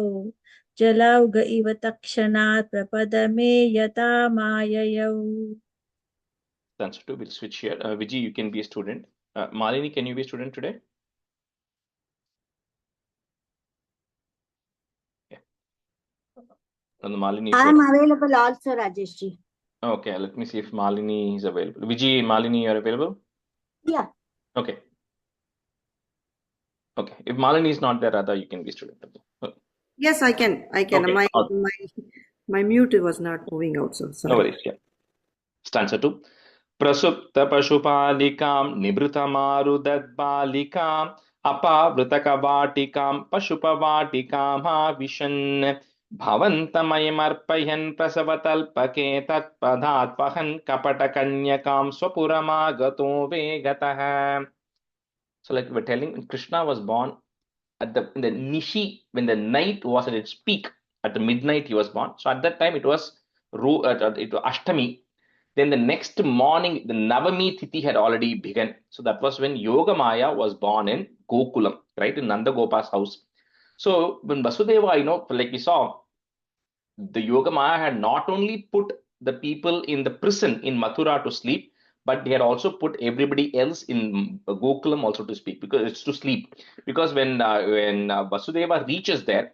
जलौघ इव तत्क्षणात् प्रपदमेयतामाययौ. Stanza 2, we'll switch here. Viji, you can be a student. Malini, can you be a student today? Yeah. And Malini, I am available also, Rajeshji. okay, let me see if Malini is available. Viji, Malini, you are available? Yeah. Okay. Okay. If Malini is not there, Radha, you can be a student. Yes, I can. Okay. My mute was not moving out, so sorry. No worries. Yeah. Stanza 2. Prasupta Pashupalikam Nibrutamārudadbalikam Apavrutakavatikam Pashupavatikam Havishan Bhavantamayamarpayan Prasavatalpake Tatpadatpahan Kapatakanyakam Swapuramagato Vegatah. So like we're telling, Krishna was born in the Nishi, when the night was at its peak, at the midnight he was born. So at that time it was Ashtami. Then the next morning, the Navami Tithi had already begun. So that was when Yogamaya was born in Gokulam, right, in Nanda Gopa's house. So when Vasudeva, like we saw, the Yogamaya had not only put the people in the prison in Mathura to sleep, but they had also put everybody else in Gokulam also to speak, because it's to sleep. Because when Vasudeva reaches there,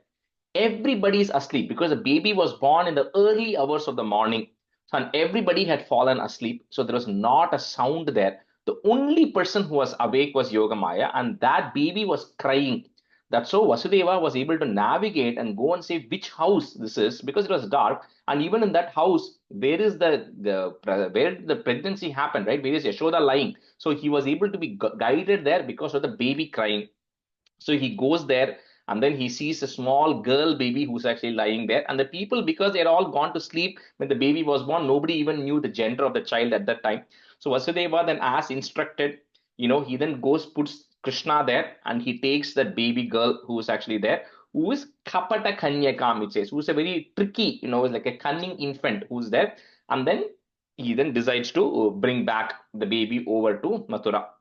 everybody is asleep because the baby was born in the early hours of the morning. And everybody had fallen asleep. So there was not a sound there. The only person who was awake was Yogamaya, and that baby was crying. That's so Vasudeva was able to navigate and go and say which house this is, because it was dark. And even in that house, where is where the pregnancy happened, right? Where is Yashoda lying? So he was able to be guided there because of the baby crying. So he goes there, and then he sees a small girl baby who's actually lying there. And the people, because they had all gone to sleep when the baby was born, nobody even knew the gender of the child at that time. So Vasudeva then, as instructed, he then goes, puts Krishna there, and he takes that baby girl who is actually there, who is Kapata Kanyakam, it says, who's a very tricky, is like a cunning infant who's there. And then he then decides to bring back the baby over to Mathura.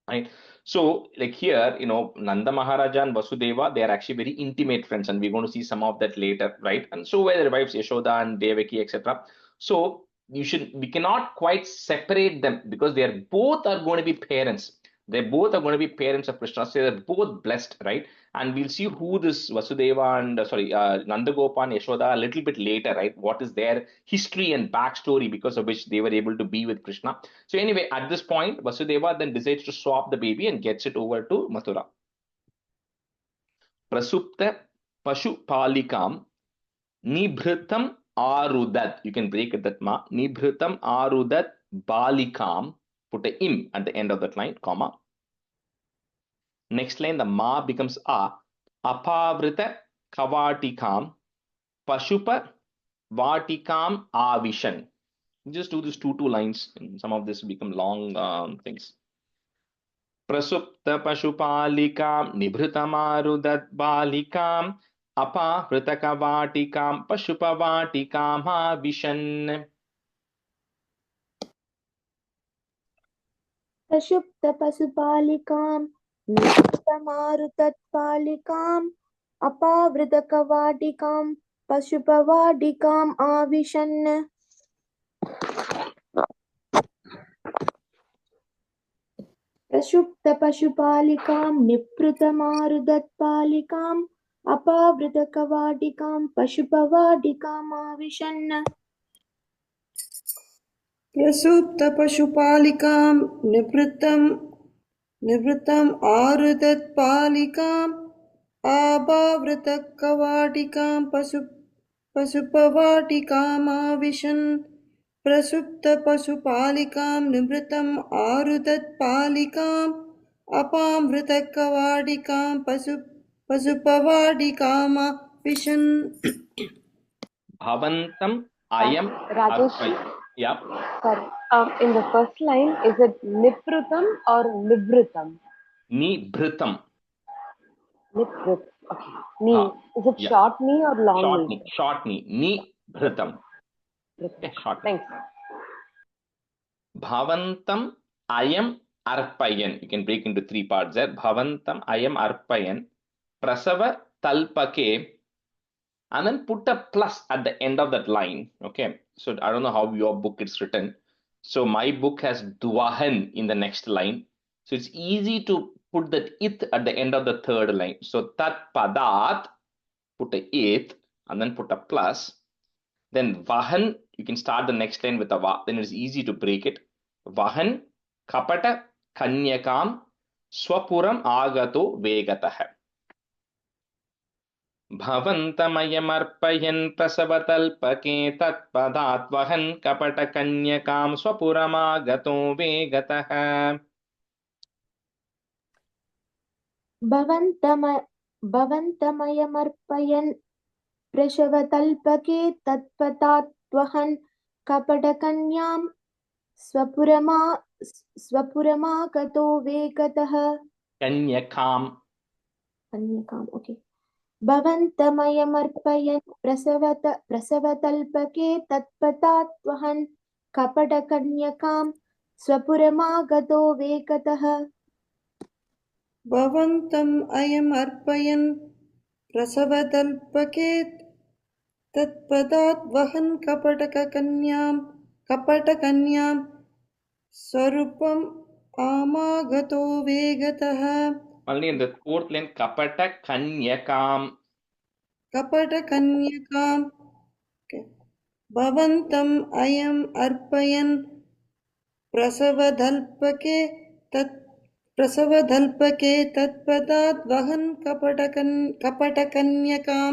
Right. So, like here, Nanda Maharaja and Vasudeva, they are actually very intimate friends, and we're going to see some of that later, right? And so were their wives Yashoda and Devaki, etc. So we cannot quite separate them, because they are both are going to be parents. They both are going to be parents of Krishna. So they're both blessed, right? And we'll see who this Vasudeva and Nanda Gopa and Yashoda a little bit later, right? What is their history and backstory because of which they were able to be with Krishna. So anyway, at this point, Vasudeva then decides to swap the baby and gets it over to Mathura. Prasupta Pashupalikam Nibhritam Arudat. You can break it that ma. Nibhritam Arudat Balikam. Put a im at the end of that line, comma. Next line, the ma becomes a. Apavrita kavatikam pashupa vatikam avishan. Just do these two lines. Some of this become long things. Prasupta pashupalikam nibhrutamarudat balikam apahvrita kavatikam pashupavatikam avishan. प्रक्षुब्धपशुपालिकां निवृत्तमारुतत्पालिकाम् अपावृतकवाटिकां पशुपवाटिकाम् आविशन् प्रक्षुब्धपशुपालिकां निवृत्तमारुतत्पालिकाम् अपावृतकवाटिकां पशुपवाटिकाम् आविशन् प्रसूप्तपशुपालिकां निवृत्तम् आरुदत्पालिकाम् आभावृतकवाटिकां पशुपवाटिकामाविशन् प्रसुप्तपशुपालिकां निवृत्तम् आरुदत्पालिकाम् अपामृतकवाटिकां पशुपवाटिकामाविशन्. Bhavantam ayam Rajesh, yeah. sorry. In the first line, is it niprutam or nivrutam? Nibhrutam. Nivrut. Okay. Ni. Is it Yeah. short ni or long Short ni? ni. Short ni. Nibhrutam. Okay, short. Thanks. Bhavantam ayam arpayan. You can break into three parts there. Bhavantam ayam arpayan. Prasava talpake. And then put a plus at the end of that line. Okay. So I don't know how your book is written. So my book has dwahan in the next line. So it's easy to put that it at the end of the third line. So tat padat, put a it, and then put a plus. Then vahan, you can start the next line with a va. Then it's easy to break it. Vahan kapata kanyakam swapuram agato vegatah. भवन्तमयमर्पयन् प्रसवतल्पके तत्पदात् वहन् कपटकन्यकां स्वपुरमागतो वेगतः. भवन्तमयमर्पयन् प्रसवतल्पके तत्पदात् वहन् कपटकन्यां स्वपुरमागतो वेगतः. कन्यकाम्. ओके. भवन्तमयमर्पयन् प्रसवतल्पके तत्पदात् वहन् कपटकन्यकां स्वपुरमागतो वेगतः. भवन्तम् अयम् अर्पयन् प्रसवतल्पके तत्पदात् वहन् कपटकन्यां स्वरूपम् आमागतो वेगतः. Only in the fourth line, kapata कपटकन्यकाम्. भवन्तम् अयम् अर्पयन् प्रसवतल्पके तत्पदात् वहन् कपटकन्यकां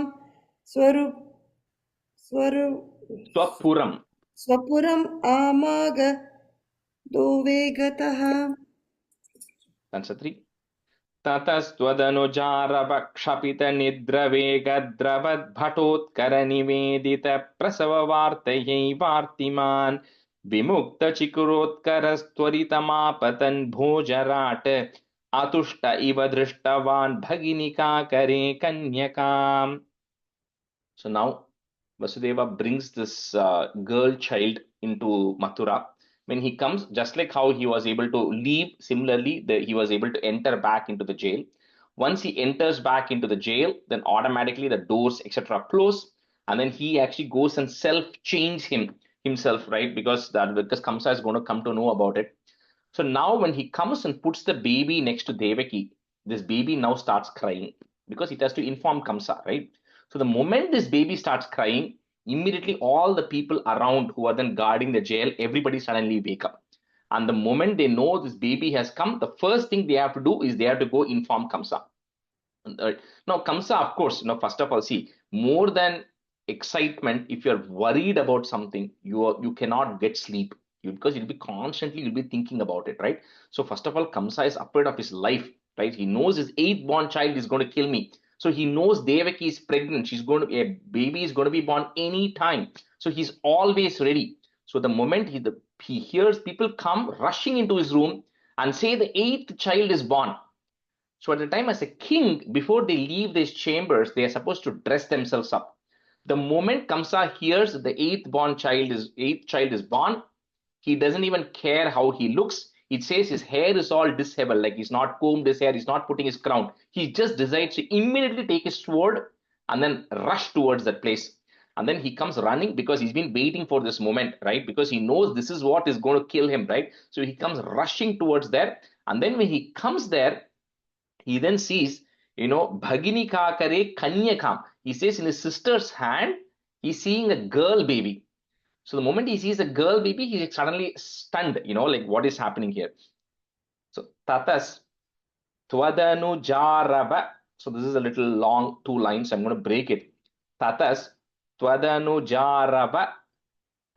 स्वपुरम् आमागतो वेगतः. Answer 3. ततस्त्वदनुजारवक्षपितनिद्रवेगद्रवद्भटोत्करनिवेदित प्रसववार्तयैवार्तिमान् विमुक्तचिकुरोत्करस्त्वरितमापतन् भोजराट अतुष्ट इव दृष्टवान् भगिनिकाकरे कन्यकाम्. So now Vasudeva brings this girl child into Mathura. When he comes, just like how he was able to leave, similarly, he was able to enter back into the jail. Once he enters back into the jail, then automatically the doors, etc., close, and then he actually goes and self-change himself, right? Because Kamsa is going to come to know about it. So now when he comes and puts the baby next to Devaki, this baby now starts crying because it has to inform Kamsa, right? So the moment this baby starts crying, immediately all the people around who are then guarding the jail, everybody suddenly wake up. And the moment they know this baby has come, the first thing they have to do is they have to go inform Kamsa. Now Kamsa, of course, first of all, see, more than excitement, if you're worried about something, you cannot get sleep. Because you'll be thinking about it, right? So first of all, Kamsa is afraid of his life, right? He knows his 8th born child is going to kill me. So he knows Devaki is pregnant. A baby is going to be born any time. So he's always ready. So the moment he hears people come rushing into his room and say the 8th child is born. So at the time, as a king, before they leave these chambers, they are supposed to dress themselves up. The moment Kamsa hears the 8th child is born, he doesn't even care how he looks. It says his hair is all disheveled, like he's not combed his hair, he's not putting his crown. He just decides to immediately take his sword and then rush towards that place. And then he comes running because he's been waiting for this moment, right? Because he knows this is what is going to kill him, right? So he comes rushing towards there. And then when he comes there, he then sees, Bhagini Kakare Kanyakam. He says in his sister's hand, he's seeing a girl baby. So the moment he sees a girl baby, he's suddenly stunned, like what is happening here. So Tatas Twadanu Jarava. So this is a little long 2 lines. I'm going to break it. Tatas Twadanu Jarava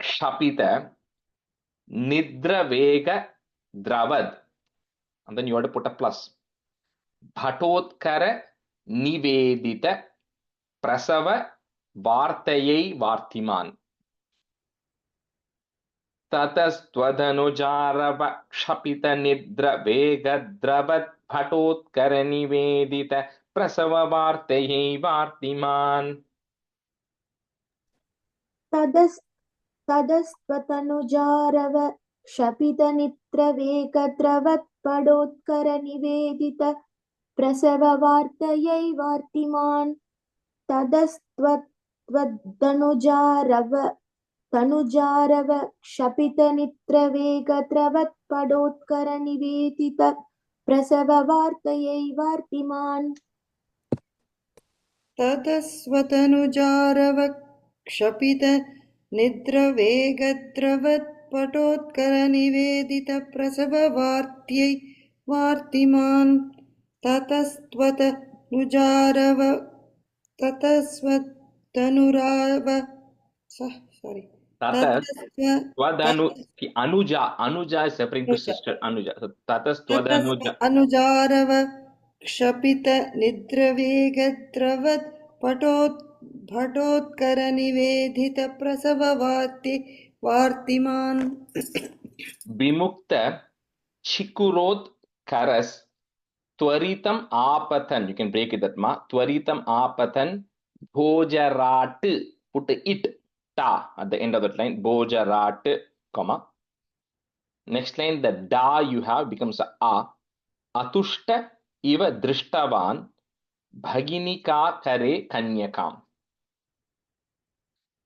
Shapita Nidra Vega Dravad. And then you have to put a plus. Bhatotkara Nivedita Prasava Vartayai Vartiman. ततस्त्वदनुजारव क्षपित निद्र वेगद्रवत् भटोत्कर निवेदित प्रसव वार्तयै वार्तिमान्. ततस्त्वदनुजारव क्षपित निद्र वेगद्रवत् भटोत्कर निवेदित प्रसव वार्तयै वार्तिमान्. तनुजारव क्षपित निद्र वेगद्रवत् पडोत्कर निवेदित प्रसव वार्तयै वार्तिमान्. ततस्त्वदनुजारव क्षपित निद्र वेगद्रवत् पटोत्कर निवेदित प्रसव वार्त्यै वार्तिमान्. ततस्त्वदनुजारव Anuja is referring to sister Anuja. So अनुजारव क्षपित निद्र वेगद्रवत् भटोत्कर निवेदित प्रसव वार्तिमान्. Bimukta Chikurot Karas Twaritam Apathan. You can break it that ma. Twaritam Apathan Bhojarat. Put the it ta at the end of that line. Bhojarat, comma. Next line, the da you have becomes a. Atushta iva drishtavan bhaginika kare kanyakam.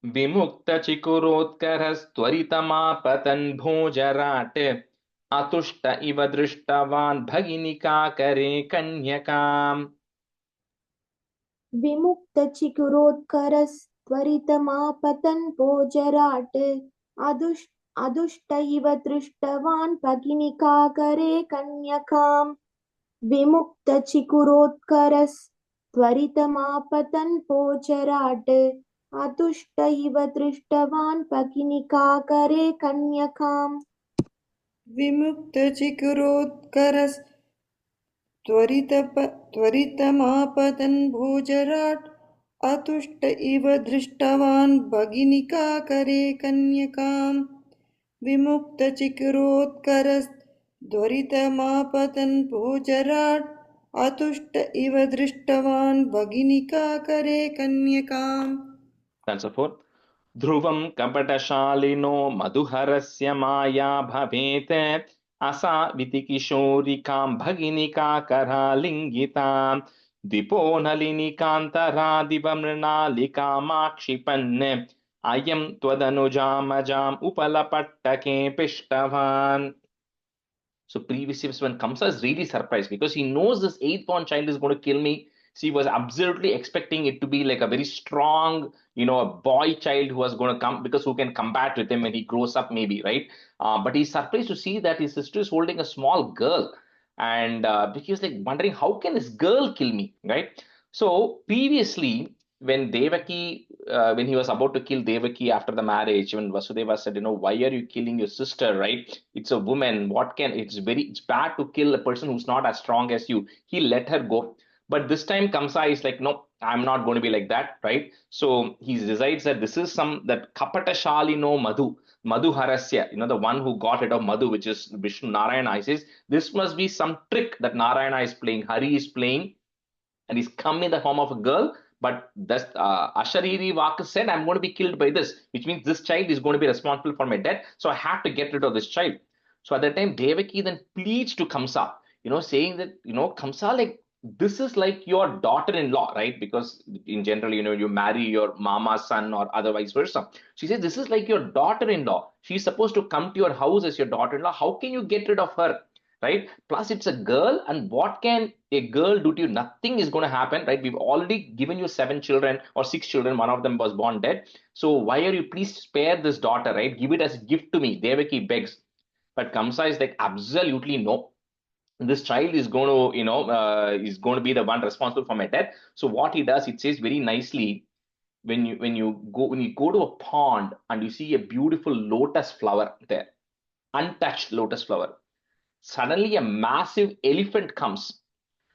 Vimukta chikurotkaras tvaritamapatan bhojarat. Atushta iva drishtavan bhaginika kare kanyakam. विमुक्त चिकुरोत्करस् त्वरितमापतन् भोजराट्. अदुष्ट इव दृष्टवान् भगिनिकाकरे कन्यकाम्. विमुक्त चिकुरोत्करस् त्वरितमापतन् भोजराट्. अदुष्ट इव दृष्टवान् भगिनिकाकरे कन्यकाम्. विमुक्त चिकुरोत्करस् त्वरितमापतन् भोजराट्. अतुष्ट इव दृष्टवान् भगिनिकाकरे कन्यकाम्. विमुक्त चिकुरोत्करस् त्वरितमापतन् भोजराट्. अतुष्ट इव दृष्टवान् भगिनिकाकरे कन्यकाम्. Stanza 4. Dhruvam kapatashalino madhuharasya maya bhavete asa vitikishorikam bhaginika karalingitam dipo nalinikantara divamrinalikamakshipanne ayam tvadanujamajam upalapattake pishtavan. So previously when Kamsa is really surprised because he knows this 8th born child is going to kill me. So he was absolutely expecting it to be like a very strong, a boy child who was going to come because who can combat with him when he grows up maybe, right? But he's surprised to see that his sister is holding a small girl. And he was like wondering, how can this girl kill me, right? So previously, when Devaki, when he was about to kill Devaki after the marriage, when Vasudeva said, why are you killing your sister, right? It's a woman. It's bad to kill a person who's not as strong as you. He let her go. But this time Kamsa is like, no, I'm not going to be like that, right? So he decides that this is that Kapata Shalino Madhu Harasya, the one who got rid of Madhu, which is Vishnu Narayana. He says, this must be some trick that Narayana is playing, Hari is playing, and he's come in the form of a girl. But that's Ashariri Vaka said, I'm going to be killed by this, which means this child is going to be responsible for my death. So I have to get rid of this child. So at that time, Devaki then pleads to Kamsa, saying that, Kamsa, like, this is like your daughter-in-law, right? Because in general, you marry your mama's son or otherwise versa. She says, this is like your daughter-in-law. She's supposed to come to your house as your daughter-in-law. How can you get rid of her? Right? Plus, it's a girl, and what can a girl do to you? Nothing is going to happen, right? We've already given you 7 children or 6 children. One of them was born dead. So why are you, please spare this daughter, right? Give it as a gift to me. Devaki begs. But Kamsa is like, absolutely no. This child is going to, is going to be the one responsible for my death. So what he does, it says very nicely, when you go to a pond and you see a beautiful lotus flower there, untouched lotus flower, suddenly a massive elephant comes,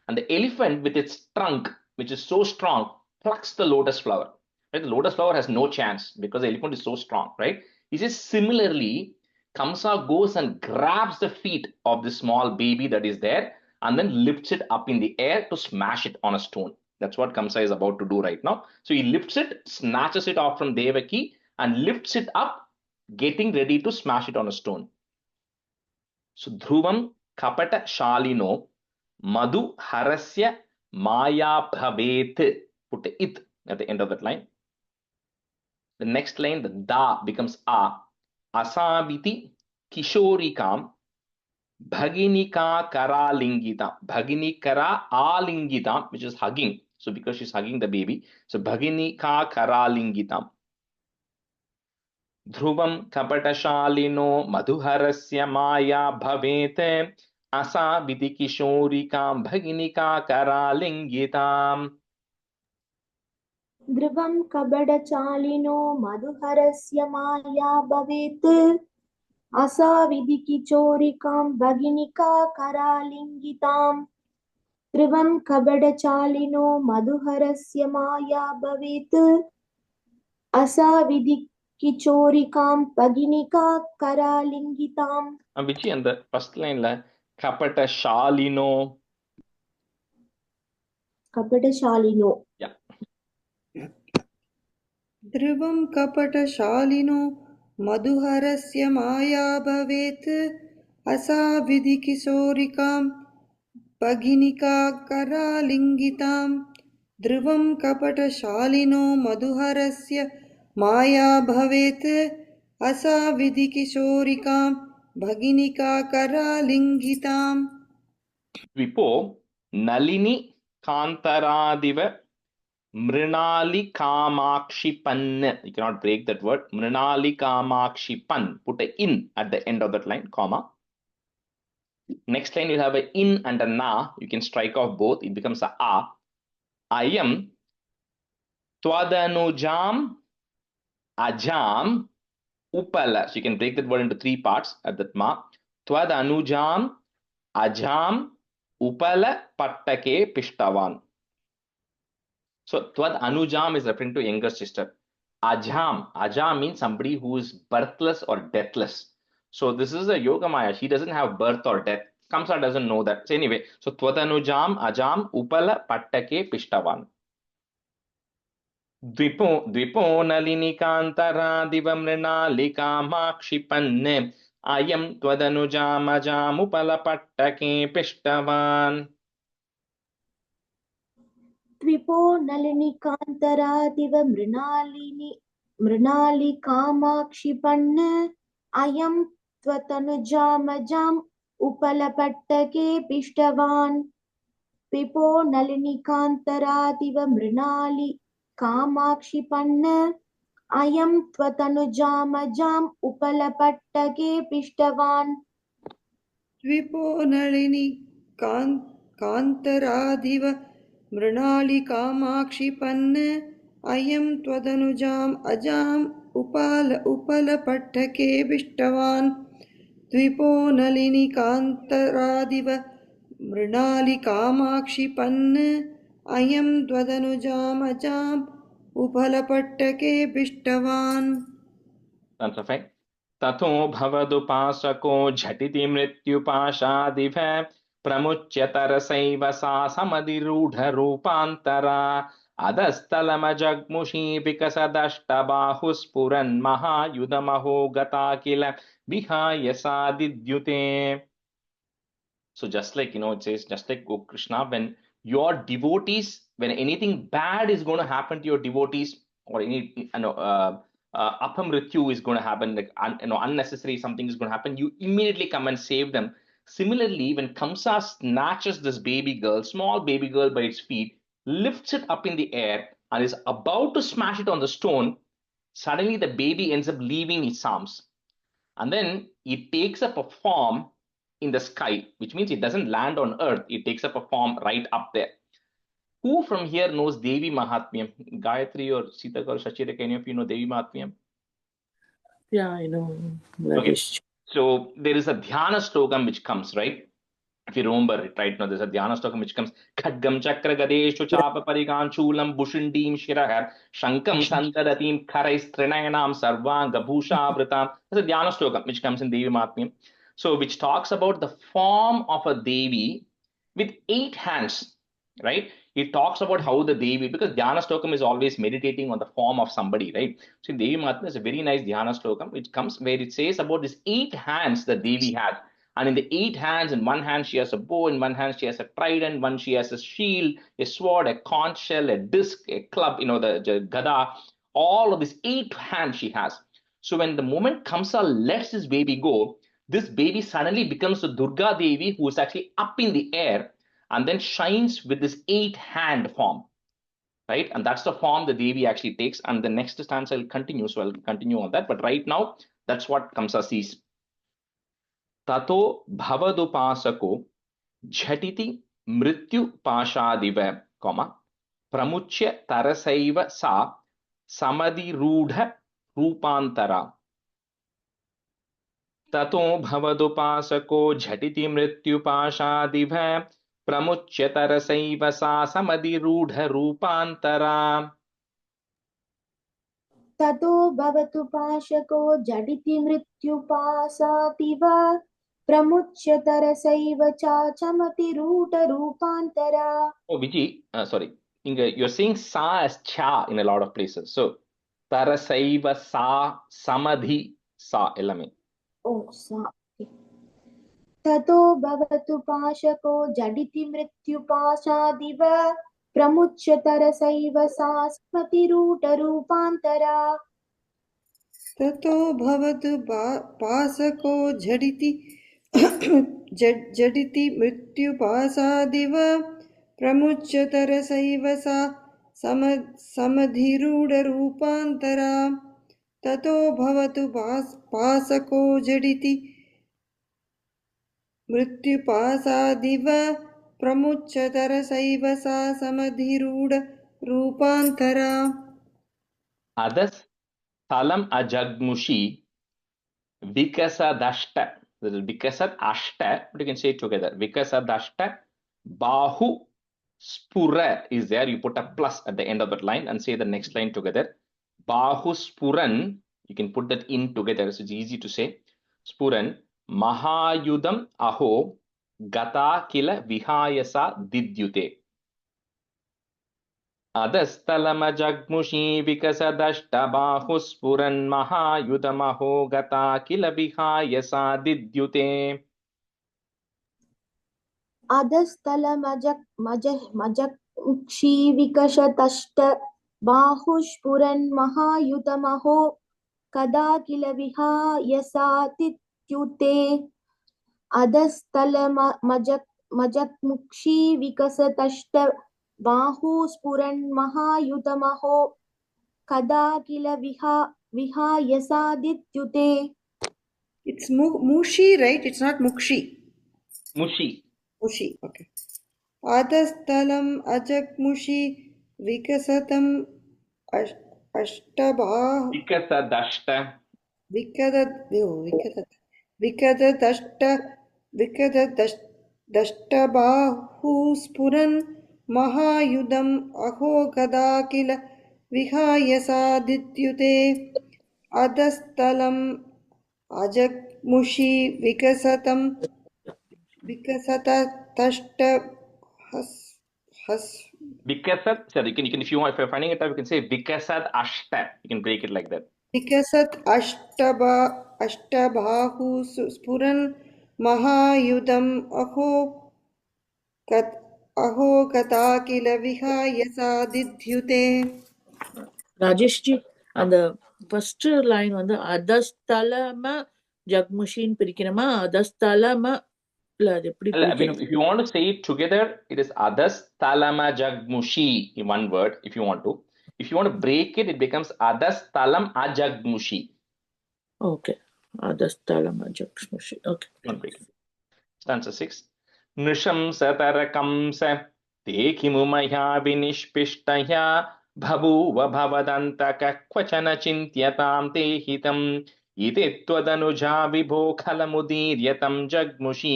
and the elephant with its trunk, which is so strong, plucks the lotus flower. Right? The lotus flower has no chance because the elephant is so strong, right? He says similarly, Kamsa goes and grabs the feet of the small baby that is there and then lifts it up in the air to smash it on a stone. That's what Kamsa is about to do right now. So he lifts it, snatches it off from Devaki and lifts it up, getting ready to smash it on a stone. So Dhruvam Kapata Shalino Madhu Harasya Maya Bhavet. Put it at the end of that line. The next line, the da becomes a. Asabiti Kishorikam Bhaginika Kara Lingita. Bhaginikara Alingitam, which is hugging. So because she's hugging the baby. So Bhaginika Kara Lingitam. Dhruvam Kapatashaalino Madhuharasya Maya Bhavete Asa Viti Kishorikam Bhaginika Karalingitam. ध्रुवं कबडचालिनो मधुहरस्य माया भवेत् असाविधिकिचोरिकां भगिनिका करालिङ्गिताम् ध्रुवं कबडचालिनो मधुहरस्य माया भवेत् असाविधिकिचोरिकां भगिनिका करालिङ्गिताम्. Vichi, and the first line la Kapata Shalino. कपटशालिनो. Yeah. ध्रुवं कपटशालिनो मधुहरस्य माया भवेत् असाविधिकिशोरिकां भगिनिका करालिङ्गितां ध्रुवं कपटशालिनो मधुहरस्य माया भवेत् असाविधिकिशोरिकां भगिनिका करालिङ्गिताम्. Vipo Nalini Kantaradiva Mrinali Kamakshi Pan. You cannot break that word. Mrinali Kamakshi Pan. Put a in at the end of that line, comma. Next line, you have a in and a na. You can strike off both. It becomes a. Ayam Twadanujam Ajam Upala. So you can break that word into 3 parts at that ma. Twadanujam Ajam Upala Pattake Pishtavan. So Tvad Anujam is referring to younger sister. Ajam means somebody who is birthless or deathless. So this is a Yoga Maya. She doesn't have birth or death. Kamsa doesn't know that. So anyway, so Tvad Anujam Ajam Upala Pattake Pishtavan. Dvipo Nalini Kantara Divam Mrinalika Makshipanne Ayam Twadanujam Ajam Upala Pattake Pishtavan. त्विपो नलिनीकान्तरादिव मृणालिकामाक्षिपन् अयं त्वतनुजामजाम् उपलपट्टके पिष्टवान् त्विपो नलिनीकान्तरादिव मृणालिकामाक्षिपन् अयं त्वतनुजामजाम् उपलपट्टके पिष्टवान्. द्विपो नलिनी कान्तरादिव मृणालिकामाक्षिपन् अयं त्वदनुजाम् अजाम् उपलपट्टके पिष्टवान् द्विपो नलिनीकान्तरादिव मृणालिकामाक्षि पन् अयं त्वदनुजाम् अजाम् उपलपट्टके पिष्टवान्. That's a fact. ततो भवदुपासको झटिति मृत्युपाशादिव प्रमुच्य तरसैव सा समधिरूढरूपान्तरा अधस्तलमजग्मुषी विकसदष्टबाहुस्फुरन् महायुधमहो गता किल विहाय सा दिद्युते. So just like, it says, just like Krishna, when your devotees, when anything bad is going to happen to your devotees, or any, apamrityu is going to happen, like, unnecessary something is going to happen, you immediately come and save them. Similarly, when Kamsa snatches this baby girl, small baby girl by its feet, lifts it up in the air, and is about to smash it on the stone, suddenly the baby ends up leaving its arms. And then it takes up a form in the sky, which means it doesn't land on earth. It takes up a form right up there. Who from here knows Devi Mahatmyam? Gayatri or Sita or Shachira, any of you know Devi Mahatmyam? Yeah, I know. Okay. So there is a Dhyana Stokam which comes, right? If you remember it, right now, there's a Dhyana Stokam which comes, Khadgam Chakra Gadeshu Chapa Parigan Chulam Bushindim Shirahar Shankam Santadatim Karais Trinayanam Sarvanga Bhusha Vritam. There's a Dhyana Stokam which comes in Devi Mahatmyam. So which talks about the form of a Devi with 8 hands, right? It talks about how the Devi, because Dhyana Stokam is always meditating on the form of somebody, right? So in Devi Mahatmyam is a very nice Dhyana Stokam which comes where it says about these 8 hands that Devi had. And in the 8 hands, in one hand she has a bow, in one hand she has a trident, one she has a shield, a sword, a conch shell, a disc, a club, the gada, all of these 8 hands she has. So when the moment Kamsa lets his baby go, this baby suddenly becomes the Durga Devi who is actually up in the air and then shines with this 8-hand form, right? And that's the form the Devi actually takes. And the next stanza will continue, so I'll continue on that. But right now, that's what Kamsa sees. Tato bhavadupasako jhatiti mrityu pasadiva, pramuchya tarasaiva sa samadhi-rudha rupantara. Tato bhavadupasako jhatiti mrityu pasadiva pramuchya tarasaiva sa samadhi-rudha rupantara. ततो भवतु पाशको जडिति मृत्युपासातिव प्रमुच्य तरसैव चाचमतिरूढरूपान्तरा. Oh, Viji, sorry. You're saying sa as cha in a lot of places. So, tarasaiva sa samadhi sa ellame. Oh, sa. ततो भवतु पाशको जडिति मृत्युपाशादिव प्रमुच्य तरसैव सा स्मतिरूढरूपान्तरा. ततो भवतु पासको झटिति मृत्युपासादिव प्रमुच्य तरसैव सा समधिरूढरूपान्तरा. ततो भवतु पासको झटिति मृत्युपासादिव प्रमुच्य तरसैव सा समधिरूढरूपान्तरा. Adas talam ajagmushi vikasadashta. This is vikasad ashta, but you can say it together. Vikasadashta bahu spura is there. You put a plus at the end of that line and say the next line together. Bahu spuran, you can put that in together, so it's easy to say. Spuran mahayudam aho gata kila vihayasa didyute. Adasthalamajagmushi vikasadashtabahusphuran mahayudamaho gata kila vihayasa didyute. अधस्थलमजक्मुक्षी विकशतष्ट बाहुस्फुरन् महायुतमहो कदा किल विहायसातित्युते. अधस्थलमजक्मुक्षी विकसतष्ट बाहुस्फुरन् महायुतमहो कदा किल विहायसादित्युते. It's mushi, right? It's not mukshi. Mushi. Mushi, okay. Adasthalam ajagmushi vikasatam अष्- अष्टबाह विकसदष्ट विकद विकद विकददष्ट विकददष्टबाहुस्फुरन् महायुधम् अहो गदा किल विहाय सादित्युते अधस्थलम् अजग्मुषि विकसततष्ट हस् हस् Vikasat. So you can if you want, if you're finding it out, you can say Vikasad Ashta. You can break it like that. विकसत् अष्टबाहु स्फुरन् महायुधम् अहो गदा किल विहाय सादिद्युते. ராஜேஷ்ஜி அந்த ஃபர்ஸ்ட் லைன் வந்து அதஸ்தலம ஜக்முஷின்னு பிரிக்கணுமா அதஸ்தலம இல்ல அது எப்படி I mean, பிரிக்கணும் if you want to say it together, it is Adas Talama Jagmushi in one word, if you want to. If you want to break it, it becomes Adas Talam Ajagmushi. Okay அதஸ்தலம ஜக்முஷி okay Don't break it. Stanza 6. Nisham Satarakamsa Tekimumaya Vinishpishtaya Bhabuva Bhavadantaka Kvachana Chintyatam Te Hitam Ite Tvadanuja Vibho Khalamudiryatam Jagmushi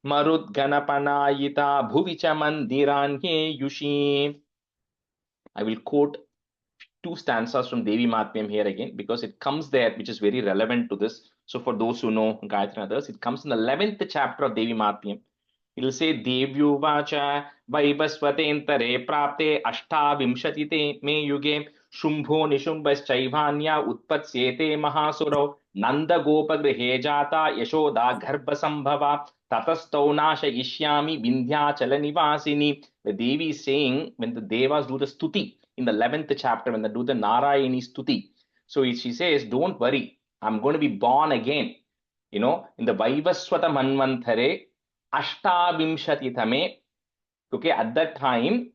Marudganapanayita Bhuvicha Mandiranye Yushi. I will quote two stanzas from Devi Matmyam here again because it comes there, which is very relevant to this. So for those who know Gayatri and others, it comes in the 11th chapter of Devi Matmyam. It will say Devyuvacha Vaibhasvatentare Prapte Ashtavimshatite Me Yuge Shumbho Nishumbhaschaivanya Utpatsyete Mahasuro Nanda Gopagrihe Jata Yashoda Garbha Sambhava Tatastau Nashayishyami Vindhyachala Nivasini. The Devi is saying when the Devas do the stuti in the 11th chapter, when they do the Narayani stuti. So she says, don't worry, I'm going to be born again. In the Vaivaswata Manvanthare, Ashtavimshatitame, okay, at that time,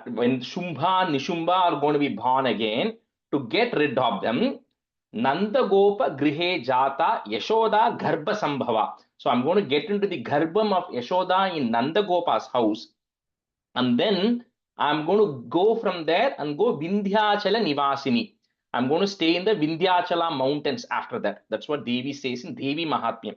when Shumbha, Nishumba are going to be born again, to get rid of them, Nanda Gopa Grihe Jata Yashoda Garbha Sambhava. So I'm going to get into the Garbham of Yashoda in Nanda Gopa's house, and then I'm going to go from there and go Vindhyachala Nivasini. I'm going to stay in the Vindhyachala mountains after that. That's what Devi says in Devi Mahatmyam.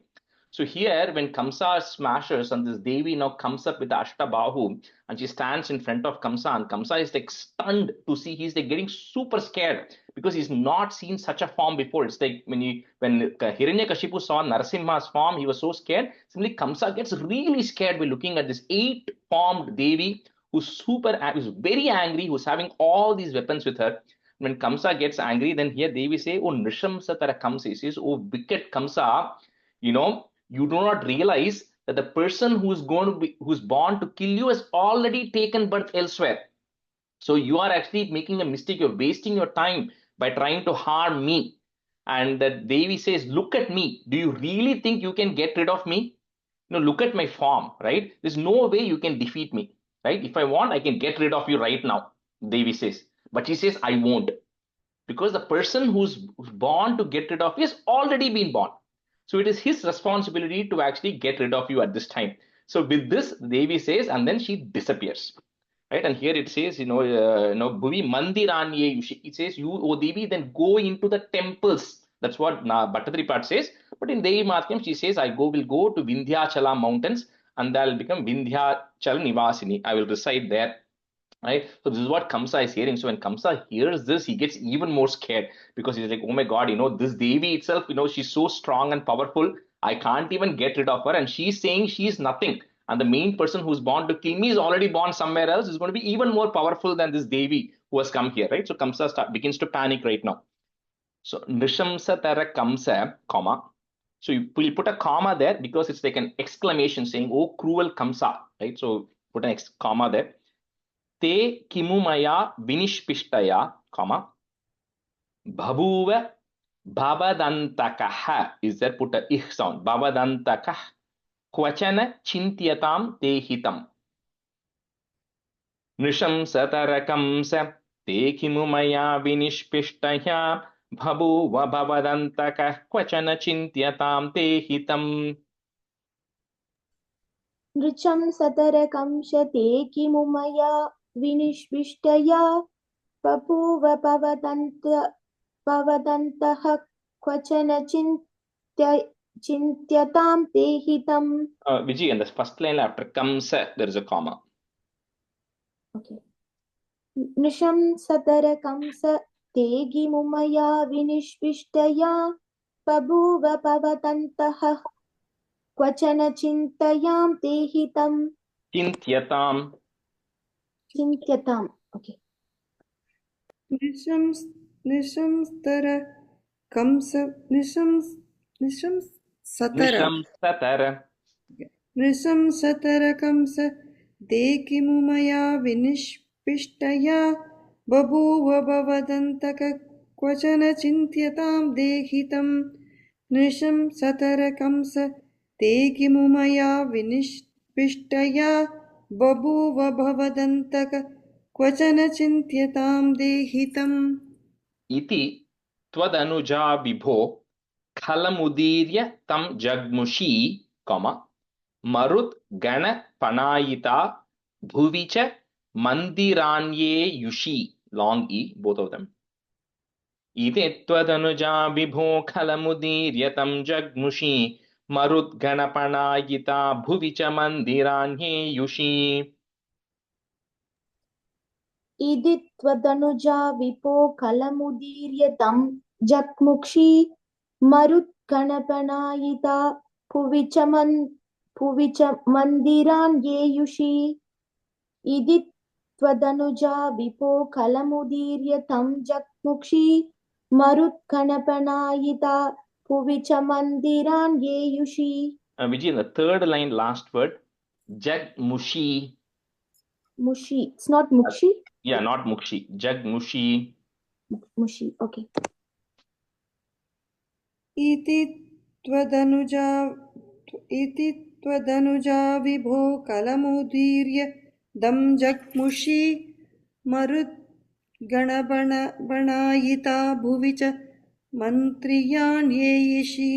So here, when Kamsa smashes and this Devi now comes up with the Ashtabahu and she stands in front of Kamsa, and Kamsa is like stunned to see, he's like getting super scared because he's not seen such a form before. It's like when Hiranyakashipu saw Narasimha's form, he was so scared. Similarly, Kamsa gets really scared by looking at this 8-formed Devi who's very angry, who's having all these weapons with her. When Kamsa gets angry, then here Devi say, oh Nishamsatara Kamsa, he says, oh wicked Kamsa, you do not realize that the person who's born to kill you has already taken birth elsewhere. So you are actually making a mistake. You're wasting your time by trying to harm me. And that Devi says, look at me. Do you really think you can get rid of me? Look at my form, right? There's no way you can defeat me, right? If I want, I can get rid of you right now, Devi says. But she says, I won't. Because the person who's born to get rid of you has already been born. So it is his responsibility to actually get rid of you at this time. So with this, Devi says, and then she disappears. Right? And here it says, Bhuvi Mandiranye Yushi. It says, you, O Devi, then go into the temples. That's what Bhattadripat says. But in Devi Matmyam, she says, will go to Vindhyachala mountains and I'll become Vindhyachala Nivasini. I will reside there. Right? So this is what Kamsa is hearing. So when Kamsa hears this, he gets even more scared because he's like, oh my God, this Devi itself, she's so strong and powerful. I can't even get rid of her. And she's saying she's nothing. And the main person who's born to kill me is already born somewhere else. Is going to be even more powerful than this Devi who has come here, right? So Kamsa begins to panic right now. So Nishamsatara Kamsa, comma. So we'll put a comma there because it's like an exclamation saying, oh, cruel Kamsa, right? So put an comma there. Te kimumaya vinishpishtaya, comma, bhabuva bhavadantakah. Is there put a ich sound? Bhavadantakah. Kvachana chintyatam te hitam. Nisham satarakam sa te kimumaya vinishpishtaya bhabuva bhavadantakah kvachana chintyatam te hitam. नृचं सतरकंशते किमुमया विनिष्पिष्टया बभूव भवदन्तः क्वचन चिन्त्यतां ते हितम्. Vijay, in the first line after kamsa, there is a comma. Okay. नृशंसतरकंस ते गिमुमया विनिष्पिष्टया बभूव भवदन्तः क्वचन चिन्तयां ते हितम्. Chintyatam. चिन्त्यताम्. Okay. निशंस्तरा Kansa देकिमुमया विनिष्पिष्टया बभूव भवदन्तक क्वचन चिन्त्यतां देहितम्. नृशंसतर कंस देकिमुमया विनिष्पिष्टया बभूव भवदन्तक क्वचन चिन्त्यतां देहितम्. Iti त्वदनुजा विभो खलमुदीर्य तं जग्मुषी, comma, मरुत् गण पनायिता भुवि च मंदिरान्ये युषी, long e, both of them. इति त्वदनुजा विभो खलमुदीर्य तं जग्मुषी मरुत् गण पनायिता भुवि च मंदिरान्ये युषी. इदि त्वदनुजा विपो कलमुदीर्य तं जग्मुषी मरुत्कणपनायिता भुवि च मन्दिरान्येयुषी. इदि त्वदनुजा विपो कलमुदीर्य तं जग्मुषी मरुत्कणपनायिता भुवि च मन्दिरान्येयुषी. Vijay, in the third line, last word, jagmushi. Mushi. It's not mukshi? Yeah, not mukshi. Jagmushi. Mushi. Okay. इति त्वदनुजा विभो कलमुदीर्य दं जग्मुषी मरुद्गणबणायिता भुवि च मन्दिरान्येयुषी.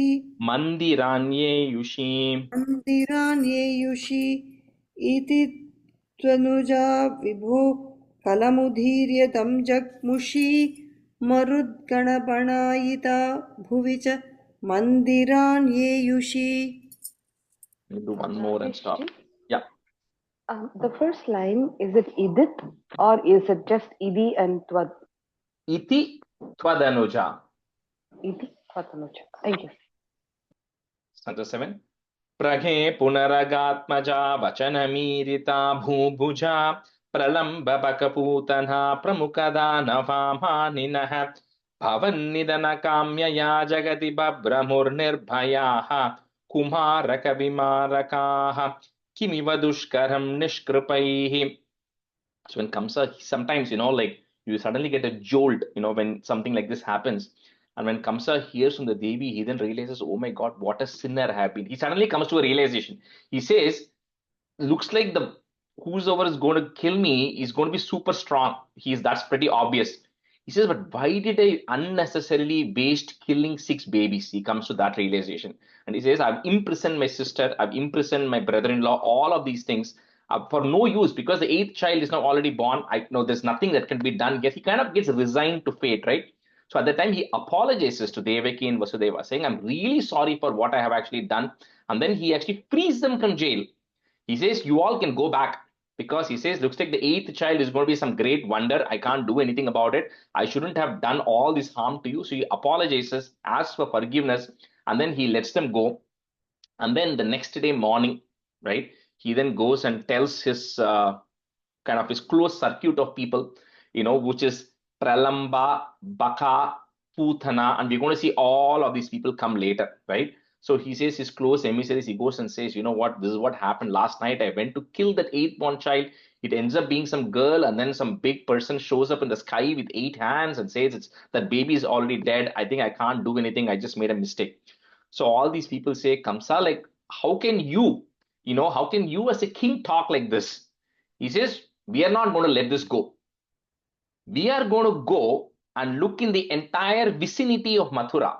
इति त्वदनुजा विभो कलमुदीर्य दं जग्मुषी मरुद्गणबणायिता भुवि च मंदिरान्येयुषी. Do one more and stop. Yeah. The first line, is it idit or is it just idi and tvad? Iti tvadanuja. Idi tvadanuja. Thank you. Stanza 7. Praghe punaragatmaja vachanamīrita bhūbhuja pralamba bakapūtanha pramukadānavāmāninah bhavannidana kamyaya jagati babramurnirбhayaha kumaraka vimarakaha kimiva dushkaram nishkrupaihi. So when Kamsa, sometimes, like you suddenly get a jolt, when something like this happens. And when Kamsa hears from the Devi, he then realizes, oh my God, what a sinner I have been. He suddenly comes to a realization. He says, looks like whosoever is going to kill me is going to be super strong. That's pretty obvious. He says, but why did I unnecessarily waste killing 6 babies? He comes to that realization. And he says, I've imprisoned my sister, I've imprisoned my brother-in-law, all of these things for no use, because the 8th child is now already born. I know there's nothing that can be done. Yet he kind of gets resigned to fate, right? So at the time, he apologizes to Devaki and Vasudeva, saying, I'm really sorry for what I have actually done. And then he actually frees them from jail. He says, you all can go back, because he says, looks like the 8th child is going to be some great wonder. I can't do anything about it. I shouldn't have done all this harm to you. So he apologizes, asks for forgiveness, and then he lets them go. And then the next day morning, right, he then goes and tells his his close circuit of people, which is Pralamba, Baka, Putana, and we're going to see all of these people come later, right? So he says his close emissaries, he goes and says, you know what, this is what happened last night. I went to kill that 8th-born child. It ends up being some girl, and then some big person shows up in the sky with 8 hands and says that baby is already dead. I think I can't do anything. I just made a mistake. So all these people say, Kamsa, like, how can you as a king talk like this? He says, we are not going to let this go. We are going to go and look in the entire vicinity of Mathura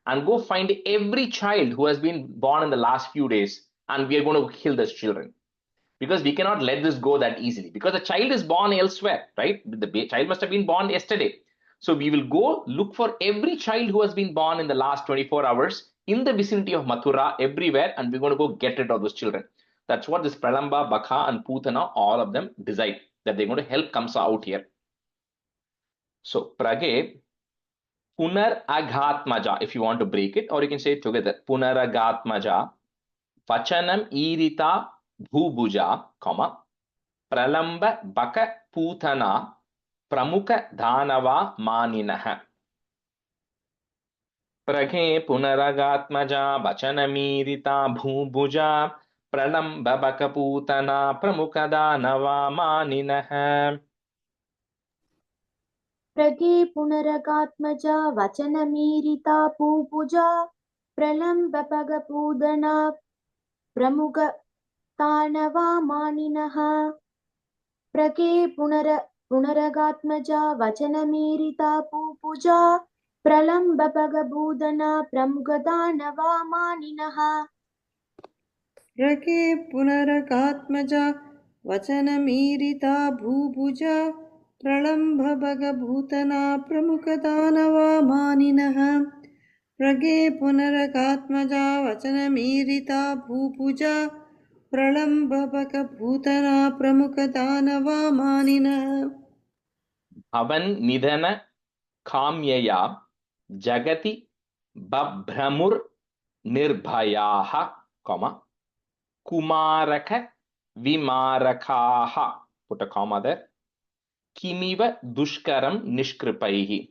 and go find every child who has been born in the last few days, and we are going to kill those children. because we cannot let this go that easily, because the child is born elsewhere, right? The child must have been born yesterday. So we will go look for every child who has been born in the last 24 hours in the vicinity of Mathura, everywhere, and we're going to go get rid of those children. That's what this Pralamba, Bakha, and Putana, all of them decide, that they're going to help Kamsa out here. So Prage, Punar Aghatmaja, if you want to break it, or you can say it together. Punar Aghatmaja, Vachanam Irita Bhubuja, comma, Pralamba Baka Putana, Pramuka Dhanava Maninaha. Prage Punaragatmaja, Vachanamīrita Bhubuja, Pralamba Baka Putana, Pramuka Dhanava Maninaha. प्रगे पुनरगात्मजा वचनमीरिता पूपुजा प्रलम्बपगपूदना प्रमुखतानवा मानिनः प्रगे पुनरगात्मजा वचनमीरिता पूपुजा प्रलम्बपगपूदना प्रमुखतानवा मानिनः प्रगे पुनरगात्मजा वचनमीरिता भूभुजा प्रलम्बभगभूतना प्रमुखदानवा मानिनः प्रगे पुनरगात्मजा वचनमीरिता भूभुजा प्रलम्बभगभूतना प्रमुखदानवा मानिनः Bhavan Nidana Kamyaya Jagati Babhramur Nirbhayaha, comma, Kumaraka Vimarakaha, put a comma there, Kimiva Dushkaram Nishkripaihi.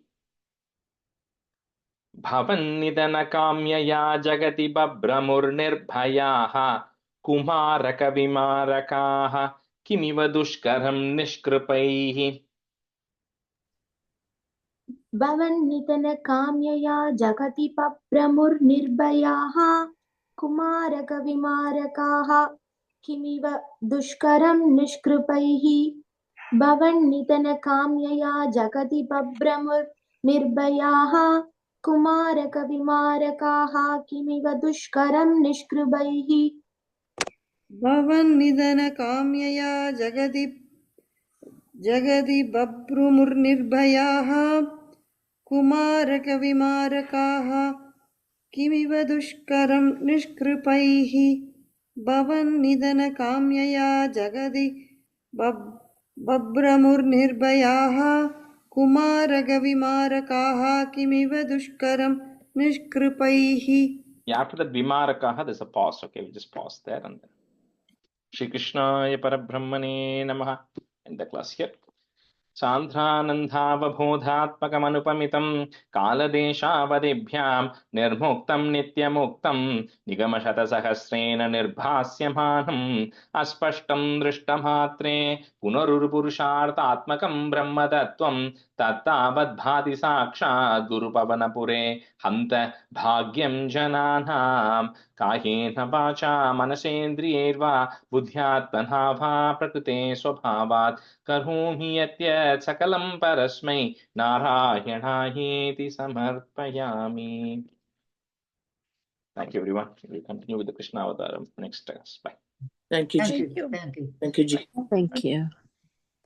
Bhavan Nidana Kamyaya Jagati Babhramur Nirbhayaha, Kumaraka Vimarakaha, Kimiva Dushkaram Nishkripaihi. भवन्नितन काम्यया जगति पप्रमुर्निर्भयाः कुमारकविमारकाः किमिव दुष्करं निष्कृपैः भवन्नितन काम्यया जगति पप्रमुर्निर्भयाः कुमारकविमारकाः किमिव दुष्करं निष्कृपैः भवन्निधन काम्यया जगति बभ्रुमुर्निर्भयाः कुमारकविमारकाः किमिव दुष्करं निष्कृपैः भवन्निधन काम्यया जगति बभ्रुमुर्निर्भयाः कुमारकविमारकाः किमिव दुष्करं निष्कृपैः. Yeah, after that Vimarakaha, there's a pause. Okay, we just pause there and then. Shri Krishnaya Parabrahmane Namaha. End the class here. Sandhanandhavabodhatmakamanupamitam kaladeshavadebhyam nirmuktam nityamuktam nigamashatasahasrena nirbhasyamanam aspashtam drishtamatre punarurpurusharthatmakam brahmatattvam tattabadbhati sakshat gurupavanapure hanta bhagyam jananam kahena vacha manasendriyerva buddhyatmana va prakrute swabhavat करोमि यत् सकलं परस्मै नारायणायेति समर्पयामि. Thank you, everyone. We'll continue with the Krishna Avataram next class. Bye. Thank you, Ji. Thank you. Thank you, Ji. Thank you.